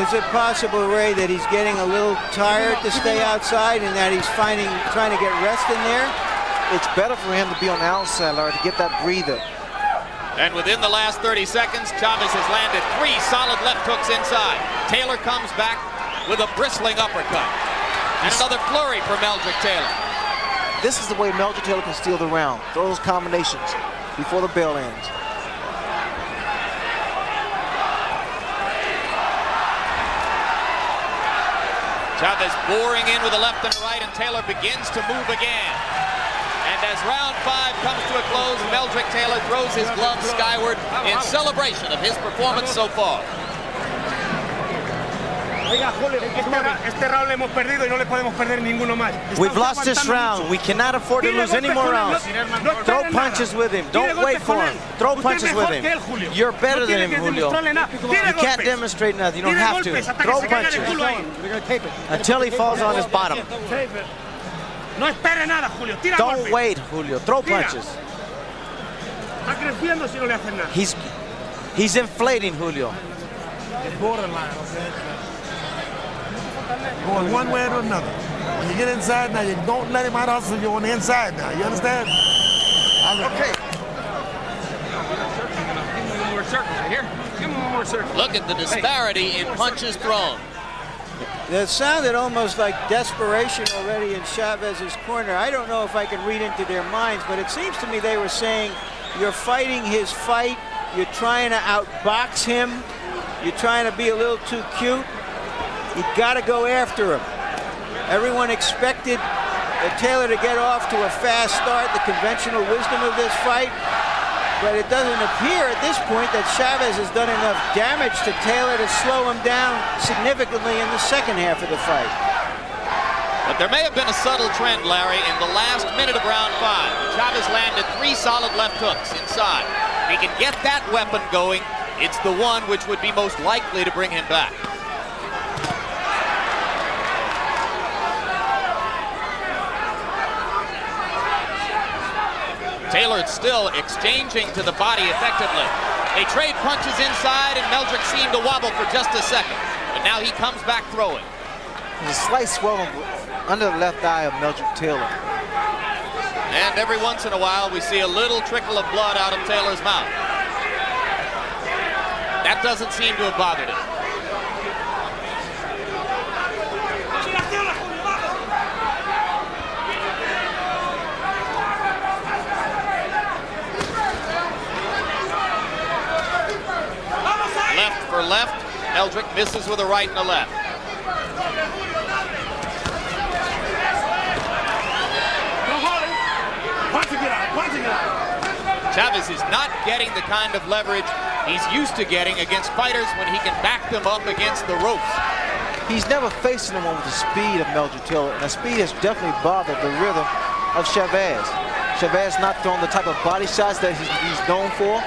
Is it possible, Ray, that he's getting a little tired to stay outside and that he's trying to get rest in there? It's better for him to be on the outside, Larry, to get that breather. And within the last 30 seconds, Chavez has landed 3 solid left hooks inside. Taylor comes back with a bristling uppercut. And another flurry for Meldrick Taylor. This is the way Meldrick Taylor can steal the round. Throw those combinations before the bell ends. Chavez boring in with a left and right, and Taylor begins to move again. And as round 5 comes to a close, Meldrick Taylor throws his gloves skyward in celebration of his performance so far. We've lost this round. We cannot afford to lose any more rounds. Throw punches with him. Don't wait for him. Throw punches with him. You're better than him, Julio. You can't demonstrate nothing. You don't have to. Throw punches until he falls on his bottom. Don't wait, Julio. Throw punches. He's inflating, Julio. It's borderline, okay? Going one way or another. When you get inside now, you don't let him out hustle you on the inside now. You understand? Okay. Give him more circles right here. Give him more circles. Look at the disparity in punches thrown. It sounded almost like desperation already in Chavez's corner. I don't know if I can read into their minds, but it seems to me they were saying, you're fighting his fight, you're trying to outbox him, you're trying to be a little too cute. You got to go after him. Everyone expected Taylor to get off to a fast start, the conventional wisdom of this fight. But it doesn't appear at this point that Chavez has done enough damage to Taylor to slow him down significantly in the second half of the fight. But there may have been a subtle trend, Larry, in the last minute of round 5. Chavez landed 3 solid left hooks inside. If he can get that weapon going, it's the one which would be most likely to bring him back. Taylor still exchanging to the body effectively. They trade punches inside, and Meldrick seemed to wobble for just a second. But now he comes back throwing. There's a slight swelling under the left eye of Meldrick Taylor. And every once in a while, we see a little trickle of blood out of Taylor's mouth. That doesn't seem to have bothered him. Left for left. Meldrick misses with a right and a left. Chavez is not getting the kind of leverage he's used to getting against fighters when he can back them up against the ropes. He's never faced anyone with the speed of Meldrick Taylor, and the speed has definitely bothered the rhythm of Chavez. Chavez not throwing the type of body shots that he's known for,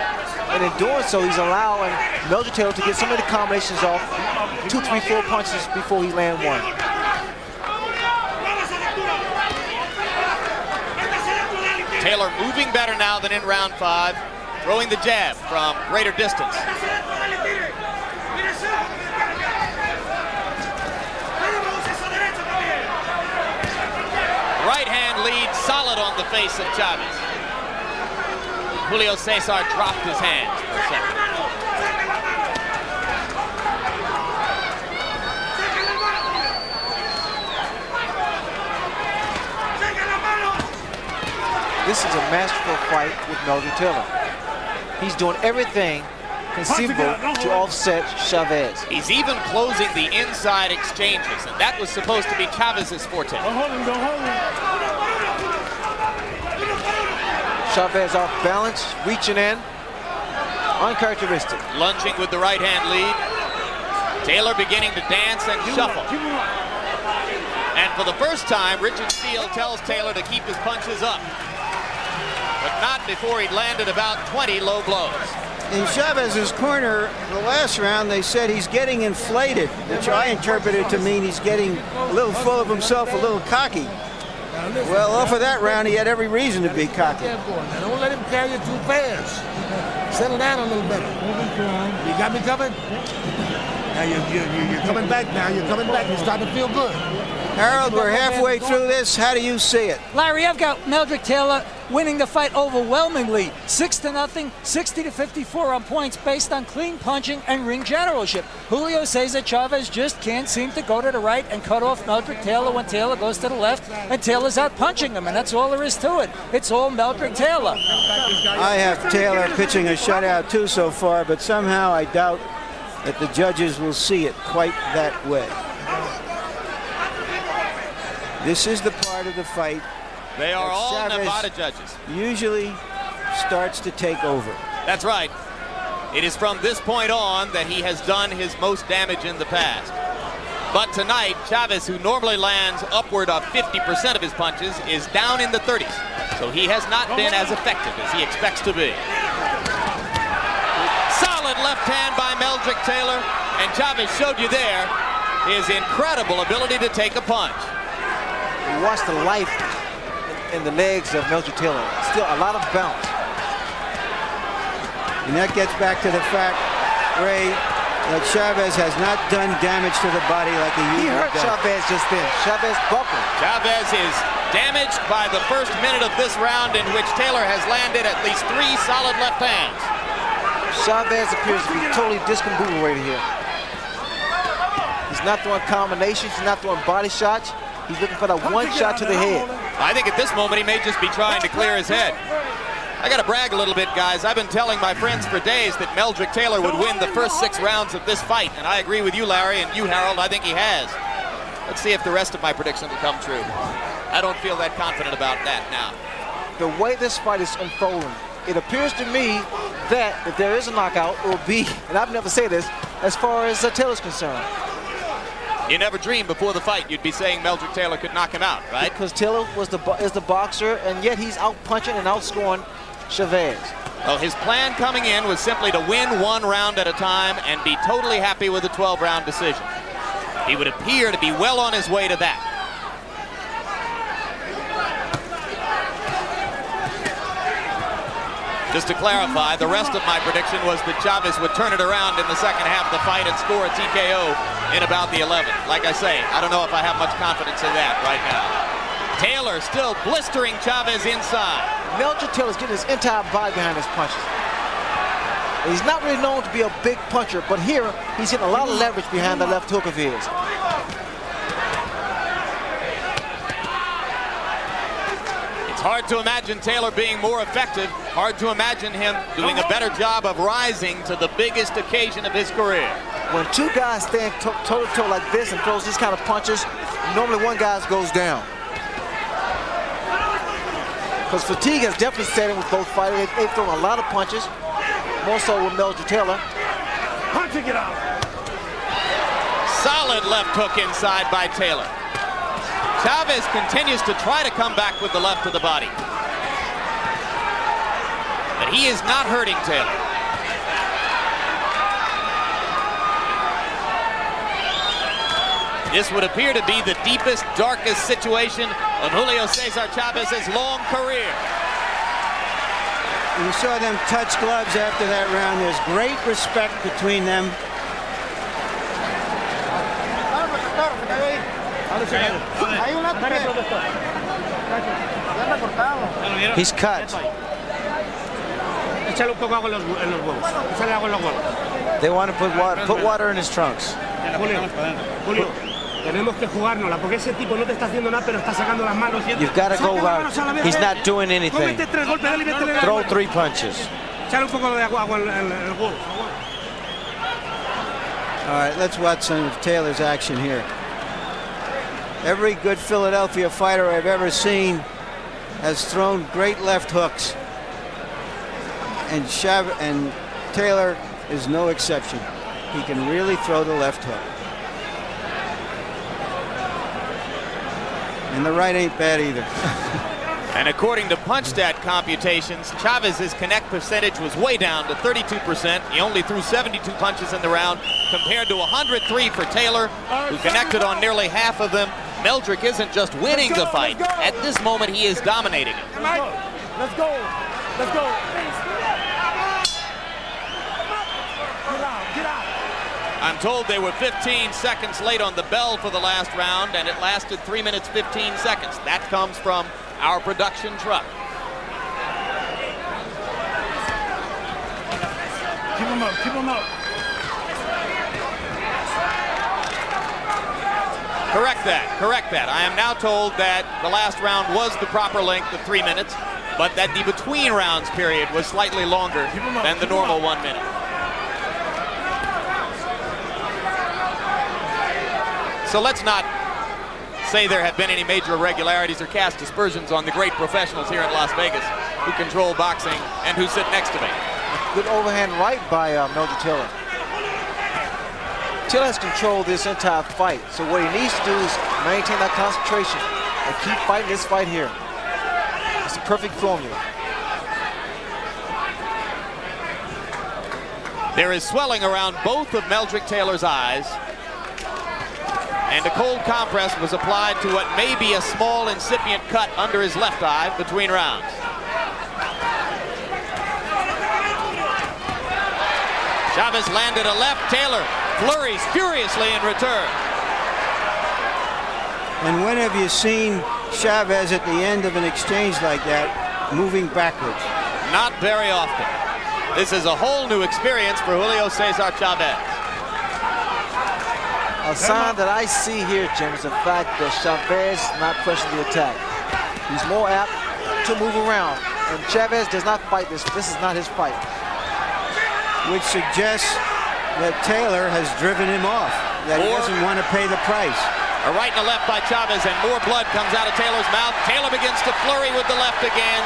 and in doing so, he's allowing Meldrick Taylor to get some of the combinations off, 2, 3, 4 punches before he lands one. Taylor moving better now than in round 5, throwing the jab from greater distance. Right hand lead solid on the face of Chavez. Julio Cesar dropped his hands for a second. This is a masterful fight with Meldrick Taylor. He's doing everything conceivable to offset Chavez. He's even closing the inside exchanges, and that was supposed to be Chavez's forte. Chavez off balance, reaching in, uncharacteristic. Lunging with the right hand lead. Taylor beginning to dance and shuffle. And for the first time, Richard Steele tells Taylor to keep his punches up. But not before he'd landed about 20 low blows. In Chavez's corner, the last round, they said he's getting inflated, which I interpreted to mean he's getting a little full of himself, a little cocky. Well, off of that round, he had every reason to be cocky. Don't let him carry you too fast. Settle down a little bit. You got me covered? Now you're coming back now. You're coming back. You're starting to feel good. Harold, we're halfway through this. How do you see it? Larry, I've got Meldrick Taylor winning the fight overwhelmingly, 6-0, 60-54 on points based on clean punching and ring generalship. Julio Cesar Chavez just can't seem to go to the right and cut off Meldrick Taylor when Taylor goes to the left, and Taylor's out punching him, and that's all there is to it. It's all Meldrick Taylor. I have Taylor pitching a shutout too so far, but somehow I doubt that the judges will see it quite that way. This is the part of the fight They are all Chavez Nevada judges. Usually starts to take over. That's right. It is from this point on that he has done his most damage in the past. But tonight, Chavez, who normally lands upward of 50% of his punches, is down in the 30s. So he has not been as effective as he expects to be. Solid left hand by Meldrick Taylor, and Chavez showed you there his incredible ability to take a punch. You watch the life in the legs of Meldrick Taylor. Still a lot of bounce. And that gets back to the fact, Ray, that Chavez has not done damage to the body like he usually does. He hurt Chavez just then. Chavez buckled. Chavez is damaged by the first minute of this round, in which Taylor has landed at least 3 solid left hands. Chavez appears to be totally discombobulated here. He's not throwing combinations. He's not throwing body shots. He's looking for that one shot to the head. I think at this moment he may just be trying to clear his head. I got to brag a little bit, guys. I've been telling my friends for days that Meldrick Taylor would win the first 6 rounds of this fight, and I agree with you, Larry, and you, Harold. I think he has. Let's see if the rest of my predictions will come true. I don't feel that confident about that now. The way this fight is unfolding, it appears to me that if there is a knockout, it will be, and I've never said this, as far as Taylor's concerned. You never dreamed before the fight you'd be saying Meldrick Taylor could knock him out, right? Because Taylor is the boxer, and yet he's out-punching and outscoring Chavez. Well, his plan coming in was simply to win 1 round at a time and be totally happy with a 12-round decision. He would appear to be well on his way to that. Just to clarify, the rest of my prediction was that Chavez would turn it around in the second half of the fight and score a TKO in about the 11th. Like I say, I don't know if I have much confidence in that right now. Taylor still blistering Chavez inside. Meldrick Taylor's getting his entire body behind his punches. He's not really known to be a big puncher, but here he's getting a lot of leverage behind the left hook of his. It's hard to imagine Taylor being more effective. Hard to imagine him doing a better job of rising to the biggest occasion of his career. When 2 guys stand toe-to-toe like this and throws these kind of punches, normally one guy goes down. Because fatigue has definitely set in with both fighters. They've thrown a lot of punches, more so with Meldrick Taylor. Punching it out. Solid left hook inside by Taylor. Chavez continues to try to come back with the left of the body. But he is not hurting Taylor. This would appear to be the deepest, darkest situation of Julio Cesar Chavez's long career. You saw them touch gloves after that round. There's great respect between them. He's cut. They want to put water in his trunks. Tenemos que jugárnosla porque ese tipo no te está haciendo nada pero está sacando las manos. You've got to go out. He's not doing anything. Throw 3 punches. Echale un poco de agua en el huevo. All right, let's watch some of Taylor's action here. Every good Philadelphia fighter I've ever seen has thrown great left hooks. And Taylor is no exception. He can really throw the left hook. And the right ain't bad either. And according to PunchStat computations, Chavez's connect percentage was way down to 32%. He only threw 72 punches in the round compared to 103 for Taylor, who connected on nearly half of them. Meldrick isn't just winning the fight. At this moment, he is dominating it. Let's go. Let's go. Get out. I'm told they were 15 seconds late on the bell for the last round, and it lasted 3 minutes 15 seconds. That comes from our production truck. Keep him up. Keep him up. Correct that. Correct that. I am now told that the last round was the proper length of 3 minutes, but that the between rounds period was slightly longer than the normal 1 minute. So let's not say there have been any major irregularities or cast aspersions on the great professionals here in Las Vegas who control boxing and who sit next to me. Good overhand right by Meldrick Taylor. Taylor has controlled this entire fight. So what he needs to do is maintain that concentration and keep fighting this fight here. It's the perfect formula. There is swelling around both of Meldrick Taylor's eyes, and a cold compress was applied to what may be a small incipient cut under his left eye between rounds. Chavez landed a left. Taylor flurries furiously in return. And when have you seen Chavez at the end of an exchange like that moving backwards? Not very often. This is a whole new experience for Julio Cesar Chavez. A sign that I see here, Jim, is the fact that Chavez is not pressuring the attack. He's more apt to move around. And Chavez does not fight this. This is not his fight. Which suggests that Taylor has driven him off, that he doesn't want to pay the price. A right and a left by Chavez, and more blood comes out of Taylor's mouth. Taylor begins to flurry with the left again.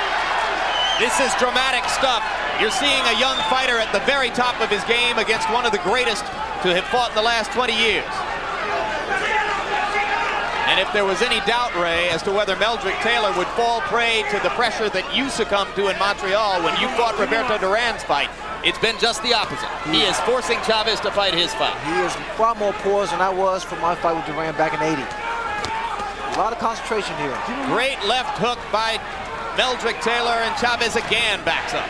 This is dramatic stuff. You're seeing a young fighter at the very top of his game against one of the greatest to have fought in the last 20 years. And if there was any doubt, Ray, as to whether Meldrick Taylor would fall prey to the pressure that you succumbed to in Montreal when you fought Roberto Duran's fight, it's been just the opposite. He is forcing Chavez to fight his fight. He is far more poised than I was for my fight with Duran back in '80. A lot of concentration here. Great left hook by Meldrick Taylor, and Chavez again backs up.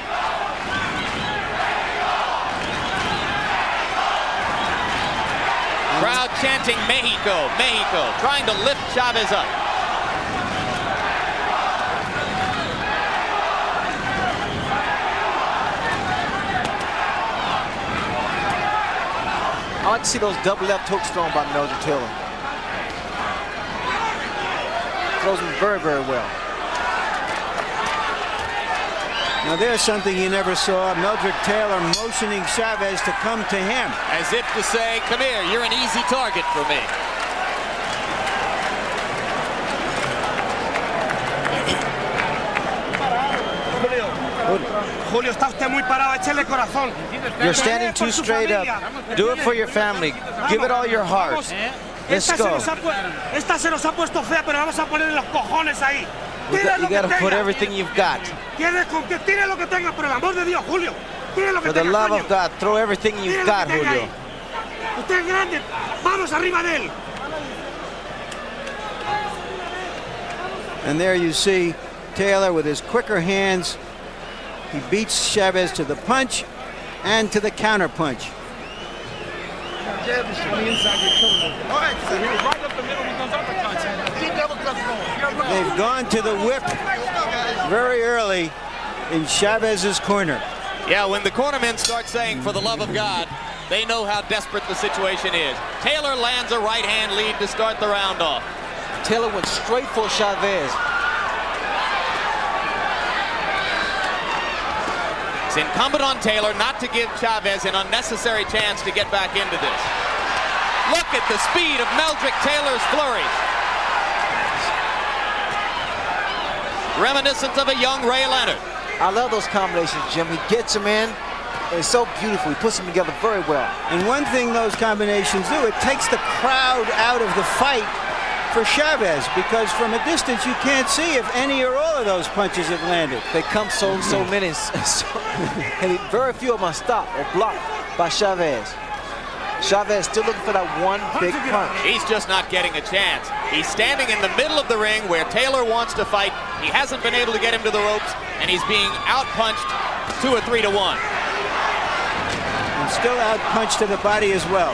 Crowd chanting Mexico, Mexico, trying to lift Chavez up. I like to see those double left hooks thrown by Meldrick Taylor. Throws them very, very well. Now there's something you never saw. Meldrick Taylor motioning Chavez to come to him. As if to say, come here, you're an easy target for me. Julio, está usted muy parado, échele corazón. You're standing too straight up. Do it for your family. Give it all your heart. Let's go. Esta se nos ha puesto fea, pero vamos a poner los cojones ahí. You got to put everything you've got. Tire lo que tenga, por el amor de Dios, Julio. Tire lo que For the tenga, love coño. of God, throw everything you've got, Julio. Usted es grande. Vamos arriba de él. And there you see Taylor with his quicker hands. He beats Chavez to the punch and to the counter punch. They've gone to the whip very early in Chavez's corner. Yeah, when the cornermen start saying, for the love of God, they know how desperate the situation is. Taylor lands a right-hand lead to start the round off. Taylor went straight for Chavez. It's incumbent on Taylor not to give Chavez an unnecessary chance to get back into this. Look at the speed of Meldrick Taylor's flurries. Reminiscent of a young Ray Leonard. I love those combinations, Jim. He gets them in. It's so beautiful. He puts them together very well. And one thing those combinations do, it takes the crowd out of the fight for Chavez, because from a distance you can't see if any or all of those punches have landed. They come so many, and very few of them are stopped or blocked by Chavez. Chavez still looking for that one big punch. He's just not getting a chance. He's standing in the middle of the ring where Taylor wants to fight. He hasn't been able to get him to the ropes, and he's being outpunched 2 or 3 to 1. And still outpunched to the body as well.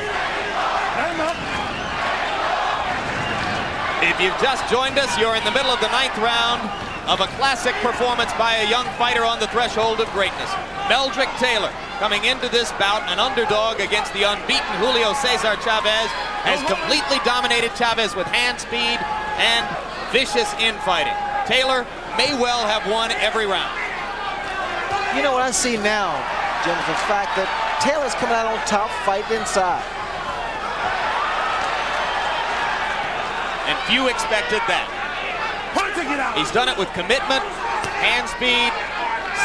If you've just joined us, you're in the middle of the 9th round of a classic performance by a young fighter on the threshold of greatness. Meldrick Taylor, coming into this bout, an underdog against the unbeaten Julio Cesar Chavez, has completely dominated Chavez with hand speed and vicious infighting. Taylor may well have won every round. You know what I see now, Jim, is the fact that Taylor's coming out on top, fighting inside. And few expected that. He's done it with commitment, hand speed,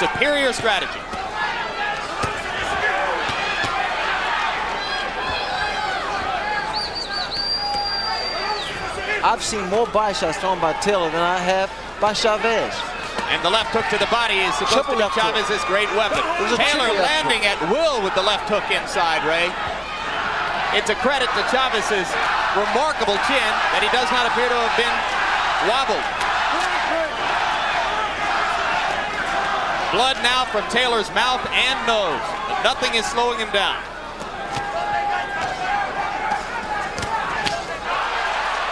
superior strategy. I've seen more body shots thrown by Taylor than I have by Chavez. And the left hook to the body is supposed to be Chavez's great weapon. Taylor landing at will with the left hook inside, Ray. It's a credit to Chavez's remarkable chin that he does not appear to have been wobbled. Blood now from Taylor's mouth and nose, but nothing is slowing him down.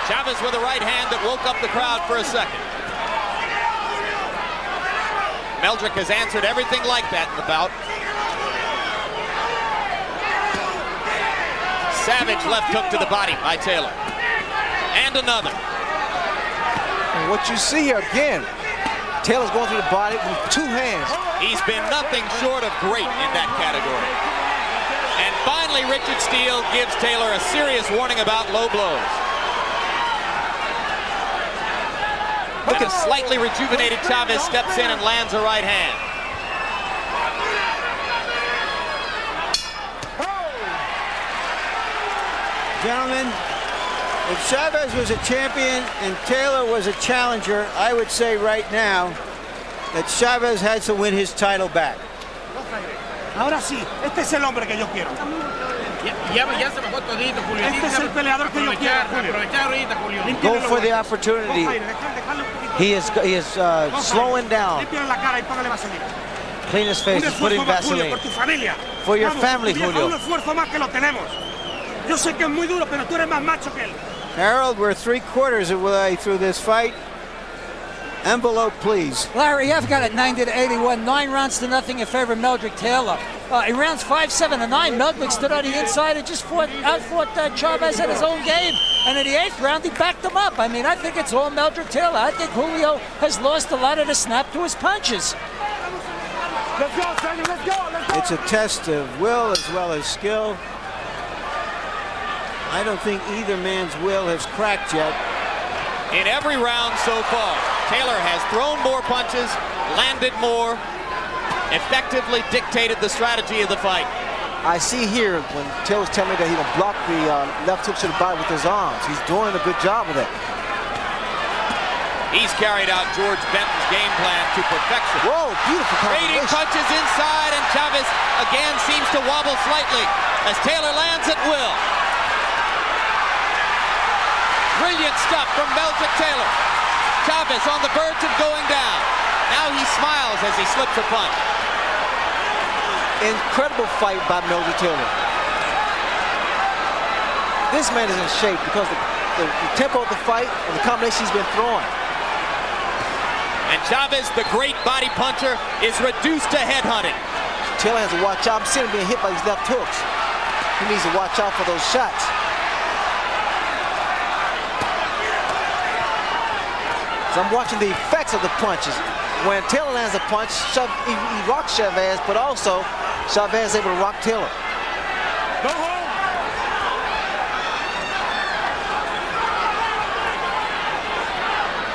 Chavez with a right hand that woke up the crowd for a second. Meldrick has answered everything like that in the bout. Savage left hook to the body by Taylor. And another. And what you see here again, Taylor's going through the body with 2 hands. He's been nothing short of great in that category. And finally, Richard Steele gives Taylor a serious warning about low blows. Look at slightly rejuvenated Chavez steps in and lands a right hand. Gentlemen, if Chavez was a champion and Taylor was a challenger, I would say right now that Chavez has to win his title back. Ahora sí, este es el hombre que yo quiero. Ya se bajó todito, Julio. Este es el peleador que yo quiero, Julio. Aprovechar ahorita, Julio. Go for the opportunity. He is slowing down. Clean his face, he's putting Vaseline. For your family, Julio. Un esfuerzo más que lo tenemos. Yo sé que es muy duro, pero tú eres más macho que él. Harold, we're 3/4 of the way through this fight. Envelope, please. Larry, I've got it 90-81, 9 rounds to nothing in favor of Meldrick Taylor. In rounds 5, 7, and 9, Meldrick stood on the inside and just outfought Chavez at his own game. And in the 8th round, he backed him up. I mean, I think it's all Meldrick Taylor. I think Julio has lost a lot of the snap to his punches. Let's go, Sonny, let's go, let's go. It's a test of will as well as skill. I don't think either man's will has cracked yet. In every round so far, Taylor has thrown more punches, landed more, effectively dictated the strategy of the fight. I see here when Taylor's telling me that he will block the left hook to the body with his arms. He's doing a good job of that. He's carried out George Benton's game plan to perfection. Whoa, beautiful trading punches inside, and Chavez again seems to wobble slightly as Taylor lands at will. Brilliant stuff from Meldrick Taylor. Chavez on the verge of going down. Now he smiles as he slips a punch. Incredible fight by Meldrick Taylor. This man is in shape because the tempo of the fight and the combination he's been throwing. And Chavez, the great body puncher, is reduced to headhunting. Taylor has to watch out. I'm seeing him being hit by these left hooks. He needs to watch out for those shots. So I'm watching the effects of the punches. When Taylor lands a punch, he rocks Chavez, but also Chavez is able to rock Taylor. Go home.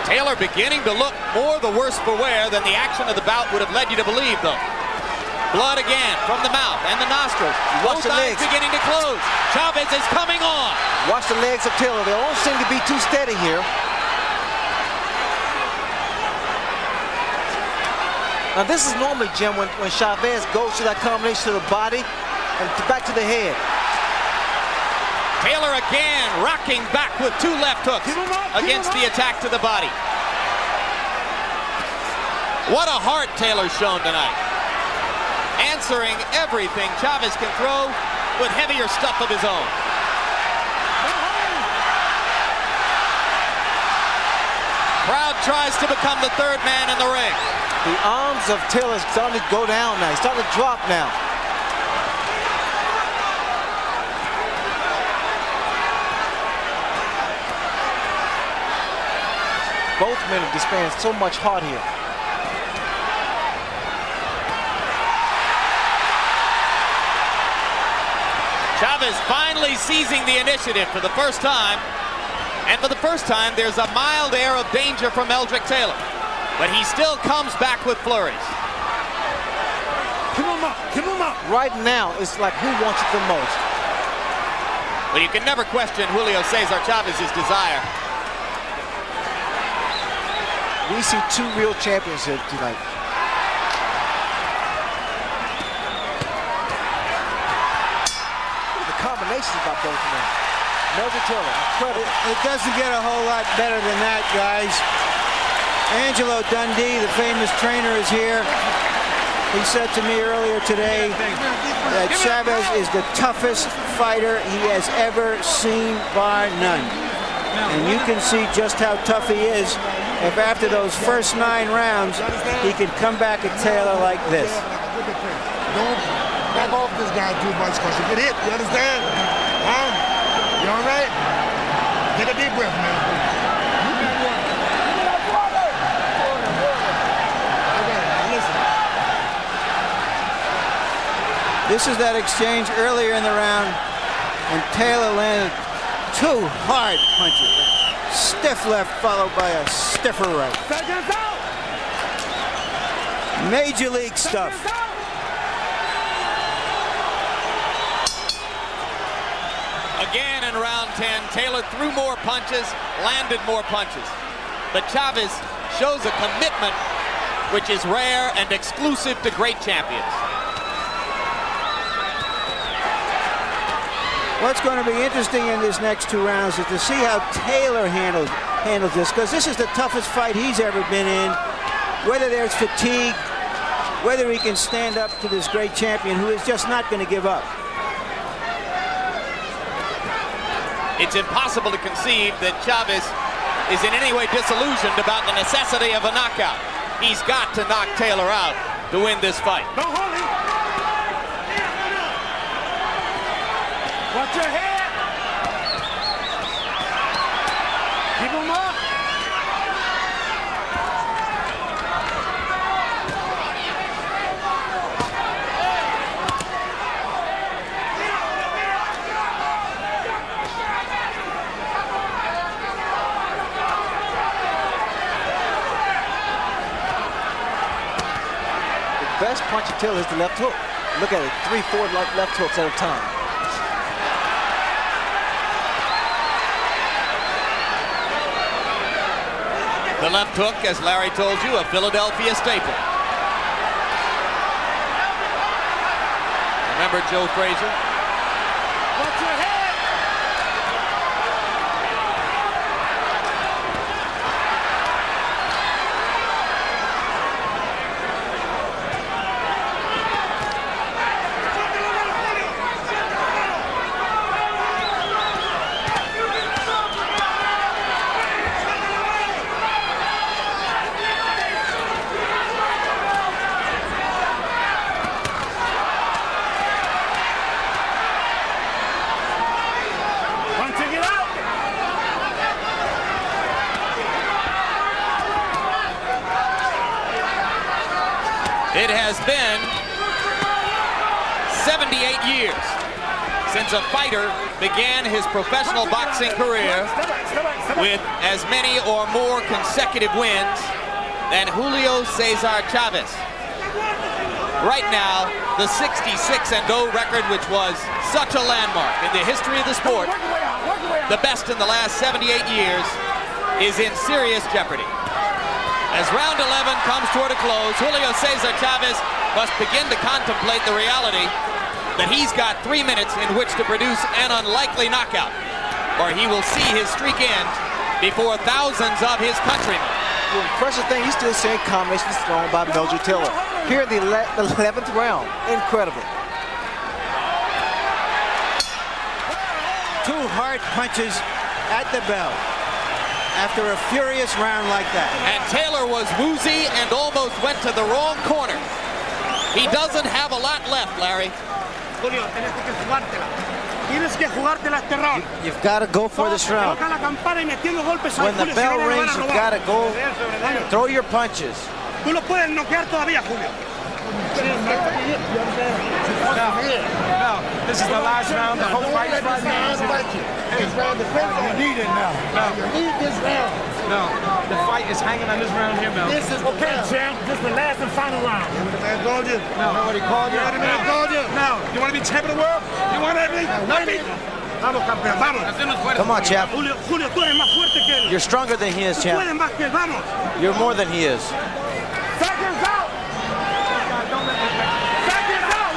Taylor beginning to look more the worse for wear than the action of the bout would have led you to believe, though. Blood again from the mouth and the nostrils. Both eyes beginning to close. Chavez is coming on. Watch the legs of Taylor. They don't seem to be too steady here. Now this is normally, Jim, when Chavez goes to that combination to the body and back to the head. Taylor again rocking back with 2 left hooks against the attack to the body. What a heart Taylor's shown tonight. Answering everything Chavez can throw with heavier stuff of his own. Crowd tries to become the 3rd man in the ring. The arms of Taylor is starting to go down now. He's starting to drop now. Both men are displaying so much heart here. Chavez finally seizing the initiative for the first time. And for the first time, there's a mild air of danger from Meldrick Taylor. But he still comes back with flurries. Keep him up, keep him up. Right now, it's like who wants it the most. But you can never question Julio Cesar Chavez's desire We see two real champions here tonight. The combinations about both of them. Meldrick Taylor, incredible. It doesn't get a whole lot better than that, guys. Angelo Dundee, the famous trainer, is here. He said to me earlier today that Chavez is the toughest fighter he has ever seen, bar none. And you can see just how tough he is if after those first 9 rounds, he can come back at Taylor like this. Don't back off this guy too much because you get hit, you understand? Huh? You all right? Take a deep breath, man. This is that exchange earlier in the round when Taylor landed 2 hard punches. Stiff left followed by a stiffer right. Major league stuff. Again in round 10, Taylor threw more punches, landed more punches. But Chavez shows a commitment which is rare and exclusive to great champions. What's going to be interesting in these next 2 rounds is to see how Taylor handles this, because this is the toughest fight he's ever been in. Whether there's fatigue, whether he can stand up to this great champion who is just not going to give up. It's impossible to conceive that Chavez is in any way disillusioned about the necessity of a knockout. He's got to knock Taylor out to win this fight. No holding. Watch your head. Keep him up. The best punch of Taylor is the left hook. Look at it, 3-4 left hooks at a time. The left hook, as Larry told you, a Philadelphia staple. Remember Joe Frazier? Watch your head. It has been 78 years since a fighter began his professional boxing career with as many or more consecutive wins than Julio Cesar Chavez. Right now, the 66-0 record, which was such a landmark in the history of the sport, the best in the last 78 years, is in serious jeopardy. As round 11 comes toward a close, Julio Cesar Chavez must begin to contemplate the reality that he's got 3 minutes in which to produce an unlikely knockout, or he will see his streak end before thousands of his countrymen. The impressive thing, he's still seeing combinations thrown by Meldrick Taylor. Here in the 11th round, incredible. 2 hard punches at the bell after a furious round like that. And Taylor was woozy and almost went to the wrong corner. He doesn't have a lot left, Larry. Julio, tienes que jugártela este round. You've got to go for this round. When the bell rings, you've got to go, throw your punches. Tú lo puedes noquear todavía, Julio. No, this is the last round. The whole fight is right now. This round depends on you. Need it now. No. You need this round. No, the fight is hanging on this round here, Mel. This is Okay, champ. This is the last and final round. The man called you. No. Nobody called you. The man called you. No. You want to be champ of the world? You want everything? Nothing. Vamos, campeón, vamos. Come on, champ. Julio, tú eres más fuerte que él. You're stronger than he is, Tú champ. puedes más que él, vamos. You're more than he is. Seconds out.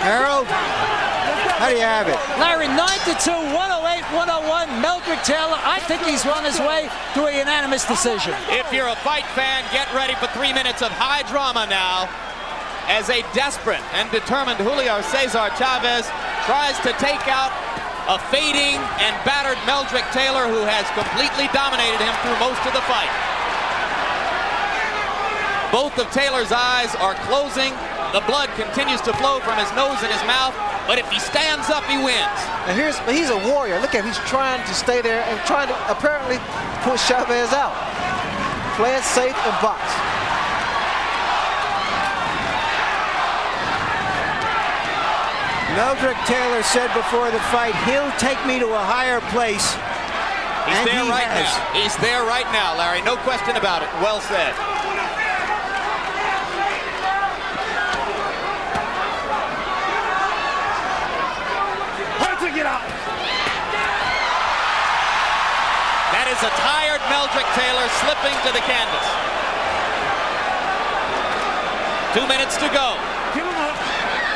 Harold, how do you have it? Larry, 9-2, 108, 101. Meldrick Taylor, I think he's on his way to a unanimous decision. If you're a fight fan, get ready for 3 minutes of high drama now, as a desperate and determined Julio Cesar Chavez tries to take out a fading and battered Meldrick Taylor, who has completely dominated him through most of the fight. Both of Taylor's eyes are closing. The blood continues to flow from his nose and his mouth, but if he stands up, he wins. And he's a warrior. Look at him. He's trying to stay there and trying to apparently push Chavez out. Play it safe and box. Meldrick Taylor said before the fight, he'll take me to a higher place. He's there right now. He's there right now, Larry. No question about it. Well said. Get out. That is a tired Meldrick Taylor slipping to the canvas. 2 minutes to go.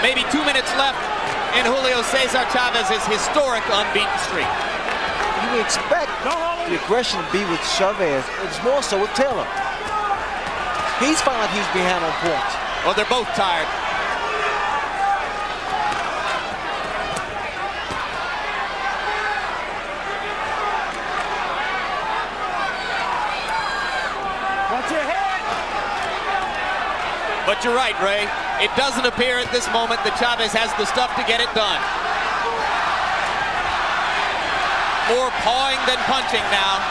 Maybe 2 minutes left in Julio Cesar Chavez's historic unbeaten streak. You would expect the aggression to be with Chavez. It's more so with Taylor. He's felt like he's behind on points. Well, they're both tired. But you're right, Ray. It doesn't appear at this moment that Chavez has the stuff to get it done. More pawing than punching now,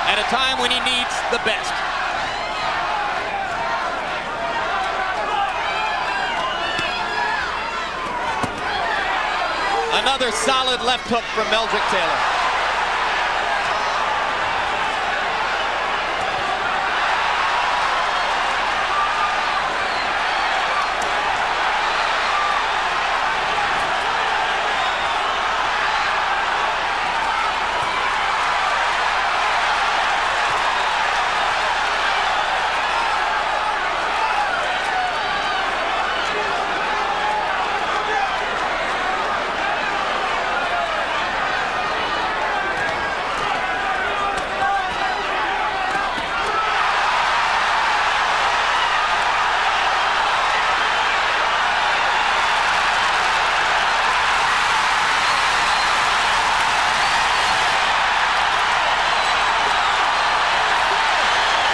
at a time when he needs the best. Another solid left hook from Meldrick Taylor.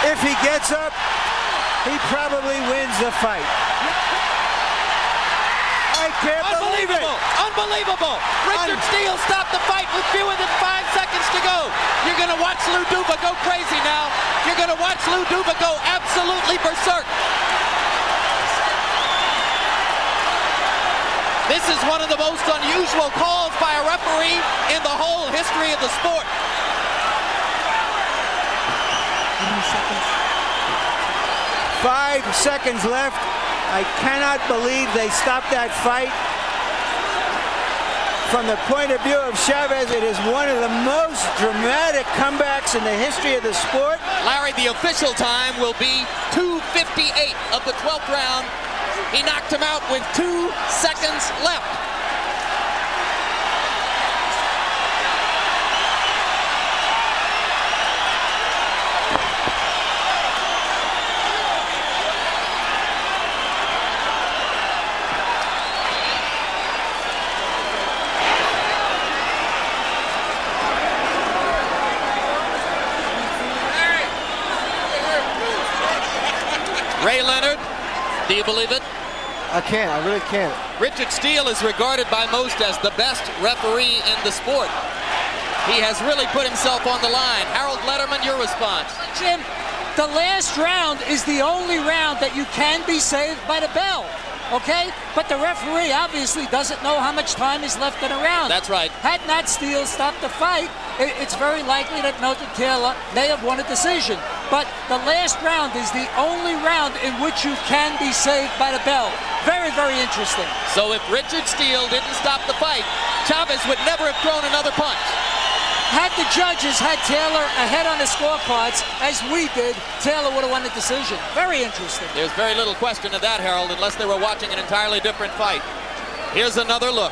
If he gets up, he probably wins the fight. I can't believe it. Unbelievable. Richard Steele stopped the fight with fewer than 5 seconds to go. You're going to watch Lou Duva go crazy now. You're going to watch Lou Duva go absolutely berserk. This is one of the most unusual calls by a referee in the whole history of the sport. 5 seconds left. I cannot believe they stopped that fight. From the point of view of Chavez, it is one of the most dramatic comebacks in the history of the sport. Larry, the official time will be 2:58 of the 12th round. He knocked him out with 2 seconds left. Ray Leonard, do you believe it? I can't. I really can't. Richard Steele is regarded by most as the best referee in the sport. He has really put himself on the line. Harold Letterman, your response. Jim, the last round is the only round that you can be saved by the bell, okay? But the referee obviously doesn't know how much time is left in a round. That's right. Had not Steele stopped the fight, it's very likely that Meldrick Taylor may have won a decision. but the last round is the only round in which you can be saved by the bell. Very, very interesting. So if Richard Steele didn't stop the fight, Chavez would never have thrown another punch. Had the judges had Taylor ahead on the scorecards, as we did, Taylor would have won the decision. Very interesting. There's very little question of that, Harold, unless they were watching an entirely different fight. Here's another look.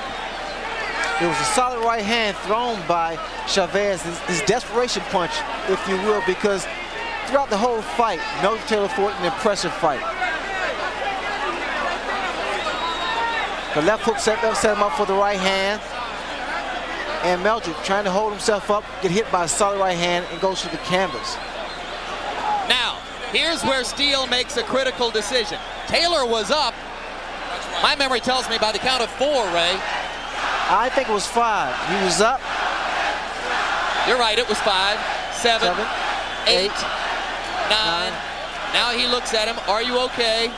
It was a solid right hand thrown by Chavez, his desperation punch, if you will, because throughout the whole fight, Meldrick Taylor fought an impressive fight. The left hook set him up for the right hand. And Meldrick trying to hold himself up, get hit by a solid right hand, and goes to the canvas. Now, here's where Steele makes a critical decision. Taylor was up. My memory tells me by the count of 4, Ray. I think it was 5. He was up. You're right, it was 5, 7, 8, 9. Now he looks at him. Are you okay?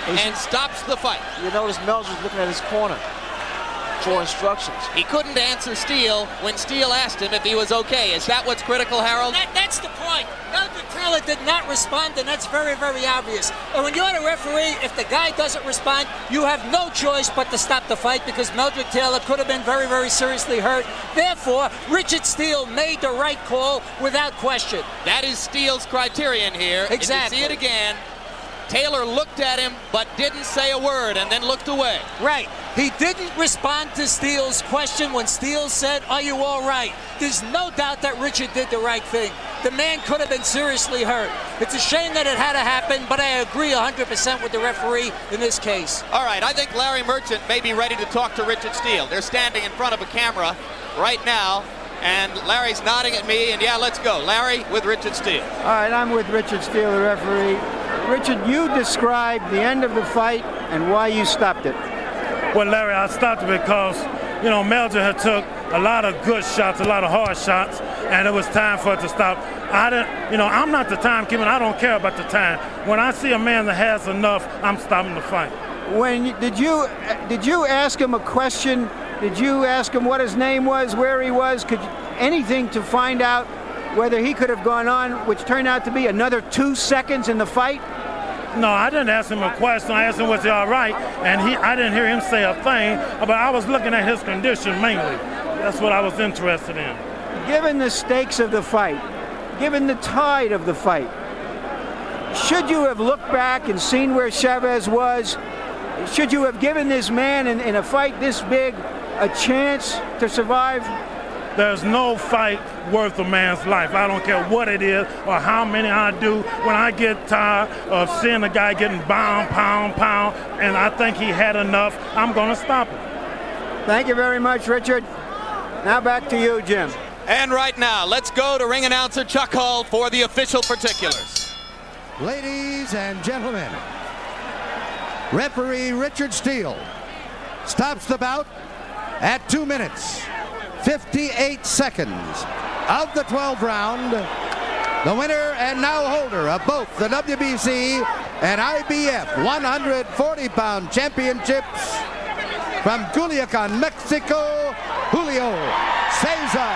And stops the fight. You notice Meldrick looking at his corner for instructions. He couldn't answer Steele when Steele asked him if he was okay. Is that what's critical, Harold? That's the point. Meldrick Taylor did not respond, and that's very, very obvious. And when you're the referee, if the guy doesn't respond, you have no choice but to stop the fight, because Meldrick Taylor could have been very, very seriously hurt. Therefore, Richard Steele made the right call without question. That is Steele's criterion here. Exactly. If you see it again, Taylor looked at him but didn't say a word and then looked away. Right. He didn't respond to Steele's question when Steele said, "Are you all right?" There's no doubt that Richard did the right thing. The man could have been seriously hurt. It's a shame that it had to happen, but I agree 100% with the referee in this case. All right, I think Larry Merchant may be ready to talk to Richard Steele. They're standing in front of a camera right now, and Larry's nodding at me, and yeah, let's go. Larry with Richard Steele. All right, I'm with Richard Steele, the referee. Richard, you described the end of the fight and why you stopped it. Well, Larry, I stopped it because, you know, Meldrick had took a lot of good shots, a lot of hard shots, and it was time for it to stop. I didn't, you know, I'm not the timekeeper. I don't care about the time. When I see a man that has enough, I'm stopping the fight. Did you ask him a question? Did you ask him what his name was, where he was? Anything to find out whether he could have gone on, which turned out to be another 2 seconds in the fight? No, I didn't ask him a question. I asked him, was he all right? And I didn't hear him say a thing, but I was looking at his condition mainly. That's what I was interested in. Given the stakes of the fight, given the tide of the fight, should you have looked back and seen where Chavez was? Should you have given this man in a fight this big a chance to survive? There's no fight worth a man's life. I don't care what it is or how many I do. When I get tired of seeing a guy getting pound, and I think he had enough, I'm going to stop him. Thank you very much, Richard. Now back to you, Jim. And right now, let's go to ring announcer Chuck Hull for the official particulars. Ladies and gentlemen, referee Richard Steele stops the bout at 2 minutes, 58 seconds of the 12th round. The winner and now holder of both the WBC and IBF 140-pound championships from Culiacan, Mexico, Julio Cesar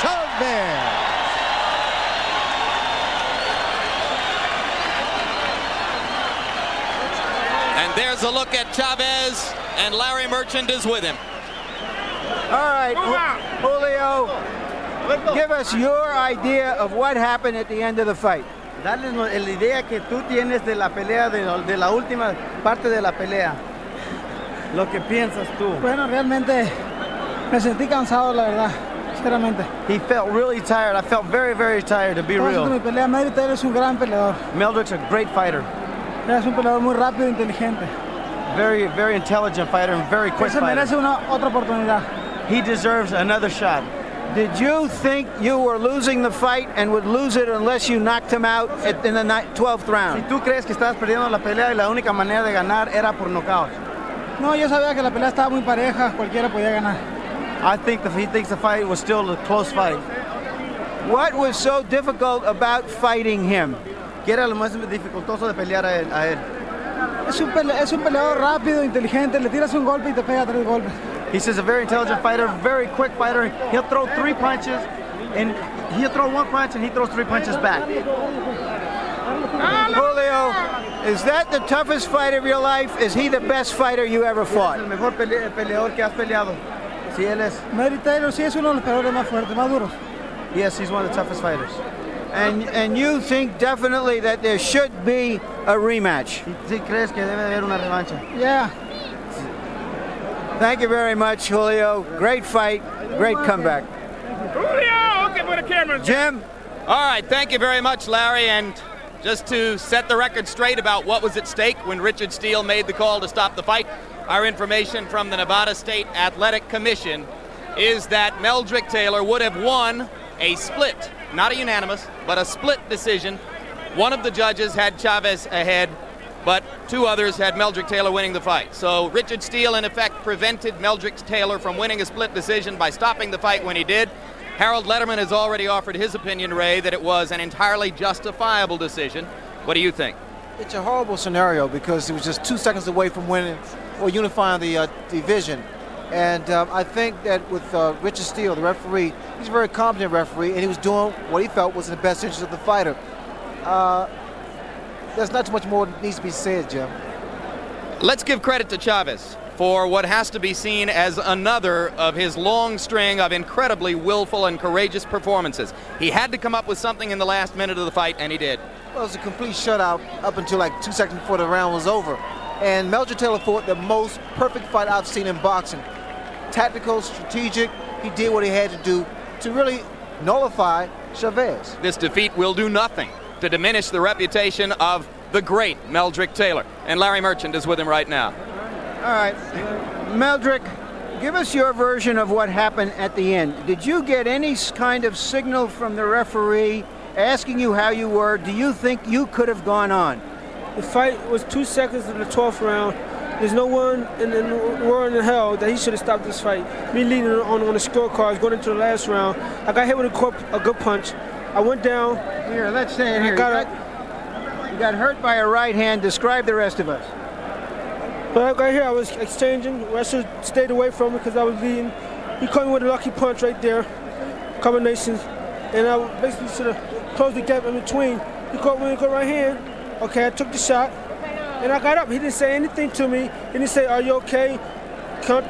Chavez. And there's a look at Chavez, and Larry Merchant is with him. All right, Julio, give us your idea of what happened at the end of the fight. Darles la idea que tú tienes de la pelea, de la última parte de la pelea. Lo que piensas tú. Bueno, realmente me sentí cansado, la verdad, sinceramente. He felt really tired. I felt very, very tired, to be real. Mi pelea, Meldrick Taylor es un gran peleador. Meldrick's a great fighter. Es un peleador muy rápido e inteligente. Very, very intelligent fighter and very quick fighter. Se merece otra oportunidad. He deserves another shot. Did you think you were losing the fight and would lose it unless you knocked him out in the 12th round? Si tú crees que estabas perdiendo la pelea y la única manera de ganar era por nocaut. No, yo sabía que la pelea estaba muy pareja, cualquiera podía ganar. I think he thinks the fight was still a close fight. What was so difficult about fighting him? ¿Qué era lo más dificultoso de pelear a él? Es un peleador rápido, inteligente, le tiras un golpe y te pega 3 golpes. He's a very intelligent fighter, very quick fighter. He'll throw 3 punches and He throws one punch and he throws 3 punches back. Julio, is that the toughest fight of your life? Is he the best fighter you ever fought? El mejor peleador que has peleado. Sí, él es. Meldrick Taylor sí es uno de los peleadores más fuertes, más duros. Yes, he's one of the toughest fighters. And you think definitely that there should be a rematch? ¿Sí crees que debe haber una revancha? Yeah. Thank you very much, Julio. Great fight, great comeback. Julio, okay for the camera. Jim? All right, thank you very much, Larry. And just to set the record straight about what was at stake when Richard Steele made the call to stop the fight, our information from the Nevada State Athletic Commission is that Meldrick Taylor would have won a split, not a unanimous, but a split decision. One of the judges had Chavez ahead, but 2 others had Meldrick Taylor winning the fight. So Richard Steele, in effect, prevented Meldrick Taylor from winning a split decision by stopping the fight when he did. Harold Letterman has already offered his opinion, Ray, that it was an entirely justifiable decision. What do you think? It's a horrible scenario because it was just 2 seconds away from winning or unifying the division. And I think that with Richard Steele, the referee, he's a very competent referee, and he was doing what he felt was in the best interest of the fighter. There's not too much more that needs to be said, Jim. Let's give credit to Chavez for what has to be seen as another of his long string of incredibly willful and courageous performances. He had to come up with something in the last minute of the fight, and he did. Well, it was a complete shutout up until like 2 seconds before the round was over. And Meldrick Taylor fought the most perfect fight I've seen in boxing. Tactical, strategic, he did what he had to do to really nullify Chavez. This defeat will do nothing to diminish the reputation of the great Meldrick Taylor. And Larry Merchant is with him right now. All right, Meldrick, give us your version of what happened at the end. Did you get any kind of signal from the referee asking you how you were? Do you think you could have gone on? The fight was 2 seconds in the 12th round. There's no one in the world in hell that he should have stopped this fight. Me leading on the scorecards going into the last round. I got hit with a good punch. I went down. Here, let's say it here. You got hurt by a right hand. Describe the rest of us. But I got here, I was exchanging. I should have stayed away from it because I was leading. He caught me with a lucky punch right there. Combinations. And I basically should have closed the gap in between. He caught me with a right hand. Okay, I took the shot. And I got up. He didn't say anything to me. He didn't say, "Are you okay?" Count.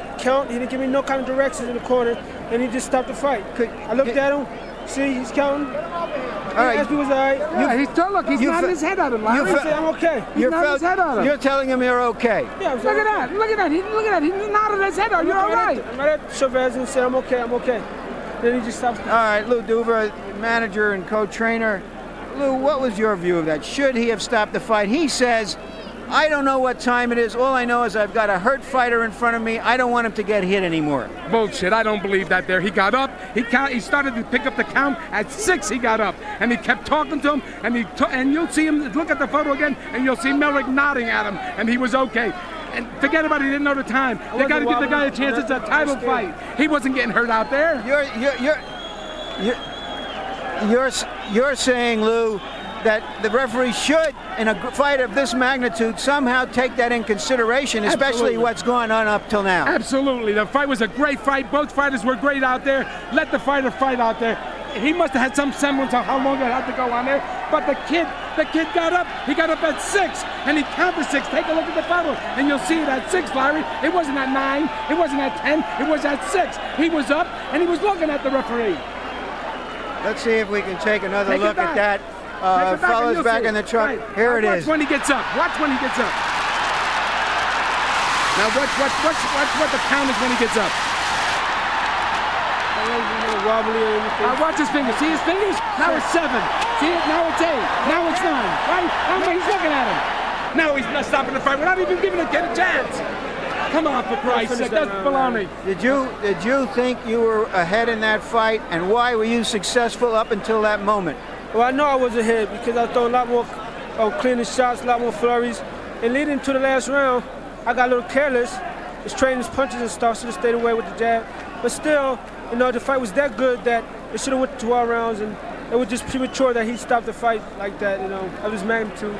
He didn't give me no kind of directions in the corner. And he just stopped the fight. I looked at him. See, he's counting. All right. He asked me, was I? Yeah, he's look, he's nodding his head at him. He said, "I'm okay." He's nodding his head at him. You're telling him you're okay. Yeah, look at that. Look at that. Look at that. He nodded his head at him. You're all right. I'm right at Chavez and said, "I'm okay. I'm okay." Then he just stopped. All right, Lou Duva, manager and co-trainer. Lou, what was your view of that? Should he have stopped the fight? He says, I don't know what time it is. All I know is I've got a hurt fighter in front of me. I don't want him to get hit anymore. Bullshit. I don't believe that there. He got up. He started to pick up the count. At 6, he got up. And he kept talking to him. And you'll see him, look at the photo again, and you'll see Meldrick nodding at him. And he was okay. And forget about it. He didn't know the time. They got to give the guy a chance. It's a title fight. He wasn't getting hurt out there. You're saying, Lou, that the referee should, in a fight of this magnitude, somehow take that in consideration, especially Absolutely. What's gone on up till now. Absolutely. The fight was a great fight. Both fighters were great out there. Let the fighter fight out there. He must have had some semblance of how long it had to go on there. But the kid got up. He got up at 6, and he counted 6. Take a look at the photo, and you'll see it at 6, Larry. It wasn't at 9. It wasn't at 10. It was at 6. He was up, and he was looking at the referee. Let's see if we can take another look at that. Fellas back in the truck. Right. Here it is. Watch when he gets up. Watch when he gets up. Now watch what the count is when he gets up. Watch his fingers. See his fingers? Now it's 7. See it? Now it's 8. Now it's 9. Right? Now he's looking at him. Now he's not stopping the fight without even giving the kid a chance. Come on, for Christ's sake. That's baloney. Did you think you were ahead in that fight, and why were you successful up until that moment? Well, I know I was ahead because I threw a lot more cleaner shots, a lot more flurries. And leading to the last round, I got a little careless. Was trading his punches and stuff, should have stayed away with the jab. But still, the fight was that good that it should have went to 12 rounds, and it was just premature that he stopped the fight like that, of his magnitude.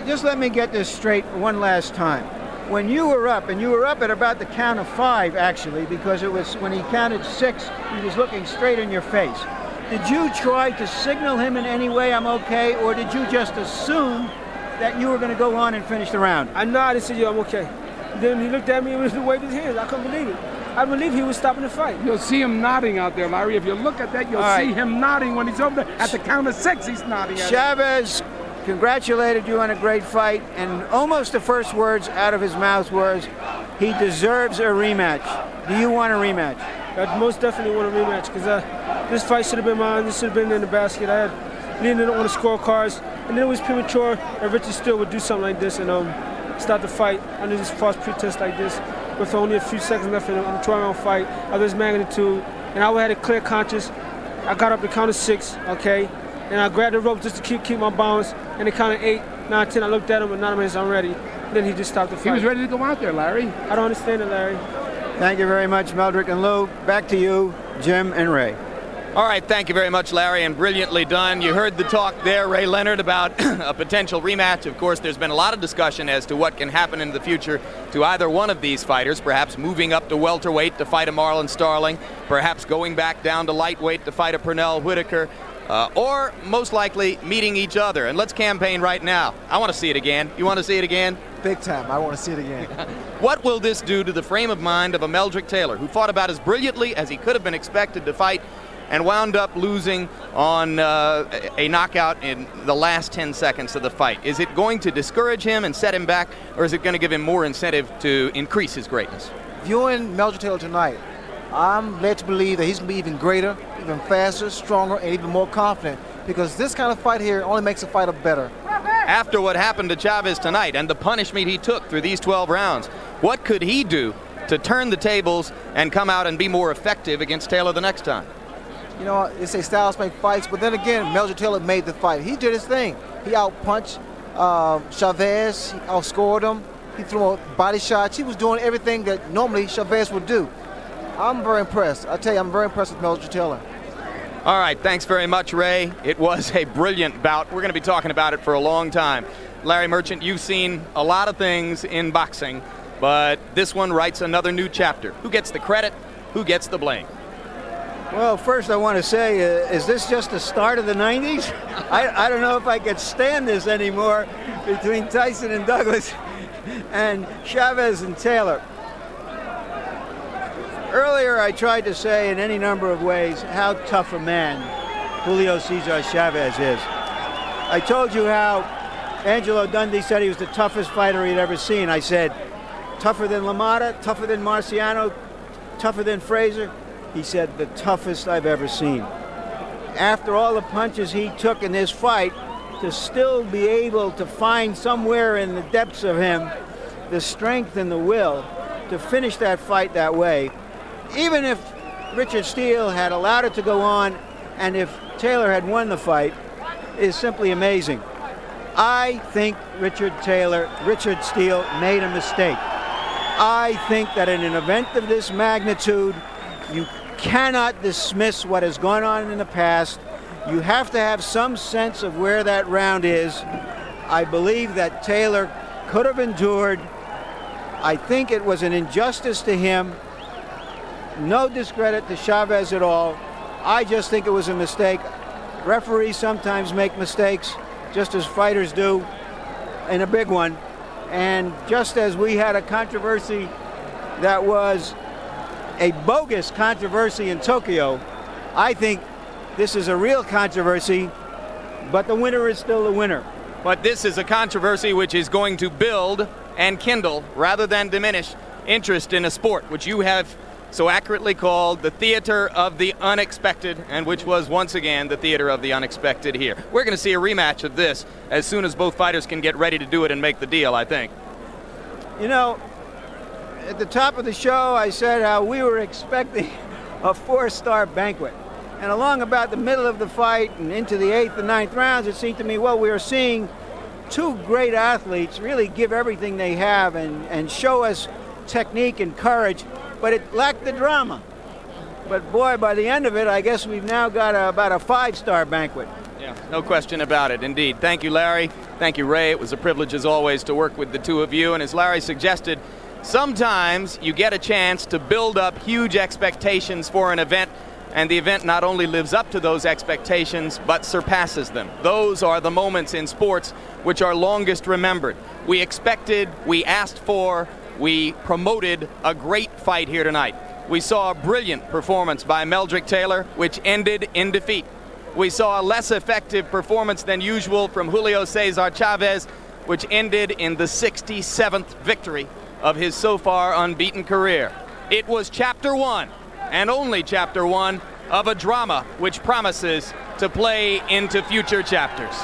Just let me get this straight one last time. When you were up, and you were up at about the count of 5, actually, because it was when he counted 6, he was looking straight in your face. Did you try to signal him in any way, I'm okay, or did you just assume that you were going to go on and finish the round? I nodded and said, yo, I'm okay. Then he looked at me and waved his hands. I couldn't believe it. I believe he was stopping the fight. You'll see him nodding out there, Larry. If you look at that, you'll see him nodding when he's over there. At the count of 6, he's nodding at Chavez congratulated you on a great fight, and almost the first words out of his mouth was, he deserves a rematch. Do you want a rematch? I most definitely want a rematch, because this fight should have been mine. This should have been in the basket. I had leaned on the scorecards, and then it was premature that Richard Steele would do something like this and start the fight under this false pretense like this, with only a few seconds left in a 12-round fight of this magnitude. And I had a clear conscience. I got up to count of 6, okay? And I grabbed the rope just to keep my balance. And it counted 8, 9, 10. I looked at him, and 9 minutes, I'm ready. Then he just stopped the fight. He was ready to go out there, Larry. I don't understand it, Larry. Thank you very much, Meldrick and Lou. Back to you, Jim and Ray. All right, thank you very much, Larry, and brilliantly done. You heard the talk there, Ray Leonard, about a potential rematch. Of course, there's been a lot of discussion as to what can happen in the future to either one of these fighters, perhaps moving up to welterweight to fight a Marlon Starling, perhaps going back down to lightweight to fight a Pernell Whitaker, or most likely meeting each other. And let's campaign right now. I want to see it again. You want to see it again? Big time. I want to see it again. What will this do to the frame of mind of a Meldrick Taylor, who fought about as brilliantly as he could have been expected to fight and wound up losing on a knockout in the last 10 seconds of the fight? Is it going to discourage him and set him back, or is it going to give him more incentive to increase his greatness? Viewing Meldrick Taylor tonight, I'm led to believe that he's going to be even greater, even faster, stronger, and even more confident, because this kind of fight here only makes a fighter better. After what happened to Chavez tonight and the punishment he took through these 12 rounds, what could he do to turn the tables and come out and be more effective against Taylor the next time? You know, they say styles make fights, but then again, Meldrick Taylor made the fight. He did his thing. He outpunched Chavez, he outscored him, he threw body shots. He was doing everything that normally Chavez would do. I'm very impressed. I tell you, I'm very impressed with Meldrick Taylor. All right, thanks very much, Ray. It was a brilliant bout. We're going to be talking about it for a long time. Larry Merchant, you've seen a lot of things in boxing, but this one writes another new chapter. Who gets the credit? Who gets the blame? Well, first I want to say, is this just the start of the 90s? I don't know if I could stand this anymore between Tyson and Douglas and Chavez and Taylor. Earlier I tried to say in any number of ways how tough a man Julio Cesar Chavez is. I told you how Angelo Dundee said he was the toughest fighter he'd ever seen. I said, tougher than LaMotta, tougher than Marciano, tougher than Frazier. He said, the toughest I've ever seen. After all the punches he took in this fight, to still be able to find somewhere in the depths of him the strength and the will to finish that fight that way, even if Richard Steele had allowed it to go on and if Taylor had won the fight, is simply amazing. I think Richard Steele made a mistake. I think that in an event of this magnitude, you cannot dismiss what has gone on in the past. You have to have some sense of where that round is. I believe that Taylor could have endured. I think it was an injustice to him. No discredit to Chavez at all. I just think it was a mistake. Referees sometimes make mistakes, just as fighters do, and a big one. And just as we had a controversy that was a bogus controversy in Tokyo, I think this is a real controversy, but the winner is still the winner. But this is a controversy which is going to build and kindle, rather than diminish, interest in a sport which you have so accurately called the theater of the unexpected, and which was once again the theater of the unexpected here. We're going to see a rematch of this as soon as both fighters can get ready to do it and make the deal, I think. You know, at the top of the show, I said how we were expecting a 4-star banquet. And along about the middle of the fight and into the 8th and 9th rounds, it seemed to me, well, we were seeing two great athletes really give everything they have and show us technique and courage, but it lacked the drama. But boy, by the end of it, I guess we've now got about a 5-star banquet. Yeah, no question about it, indeed. Thank you, Larry. Thank you, Ray. It was a privilege, as always, to work with the two of you. And as Larry suggested, sometimes you get a chance to build up huge expectations for an event and the event not only lives up to those expectations, but surpasses them. Those are the moments in sports which are longest remembered. We expected, we asked for, we promoted a great fight here tonight. We saw a brilliant performance by Meldrick Taylor, which ended in defeat. We saw a less effective performance than usual from Julio Cesar Chavez, which ended in the 67th victory of his so far unbeaten career. It was chapter one, and only chapter one, of a drama which promises to play into future chapters.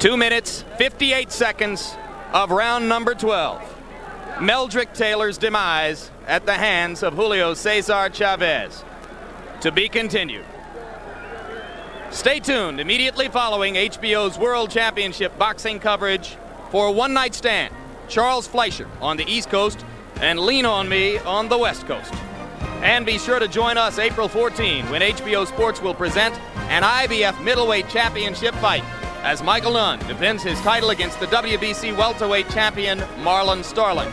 Two minutes, 58 seconds of round number 12. Meldrick Taylor's demise at the hands of Julio Cesar Chavez. To be continued. Stay tuned immediately following HBO's World Championship boxing coverage for One Night Stand, Charles Fleischer on the East Coast and Lean On Me on the West Coast. And be sure to join us April 14 when HBO Sports will present an IBF middleweight championship fight as Michael Nunn defends his title against the WBC welterweight champion Marlon Starling.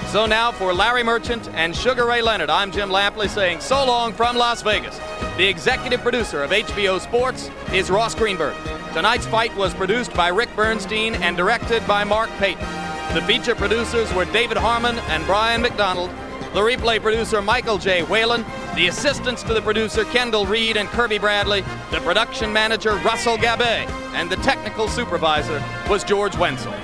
So now for Larry Merchant and Sugar Ray Leonard, I'm Jim Lampley saying so long from Las Vegas. The executive producer of HBO Sports is Ross Greenberg. Tonight's fight was produced by Rick Bernstein and directed by Mark Payton. The feature producers were David Harmon and Brian McDonald. The replay producer, Michael J. Whalen. The assistants to the producer, Kendall Reed and Kirby Bradley. The production manager, Russell Gabay. And the technical supervisor was George Wenzel.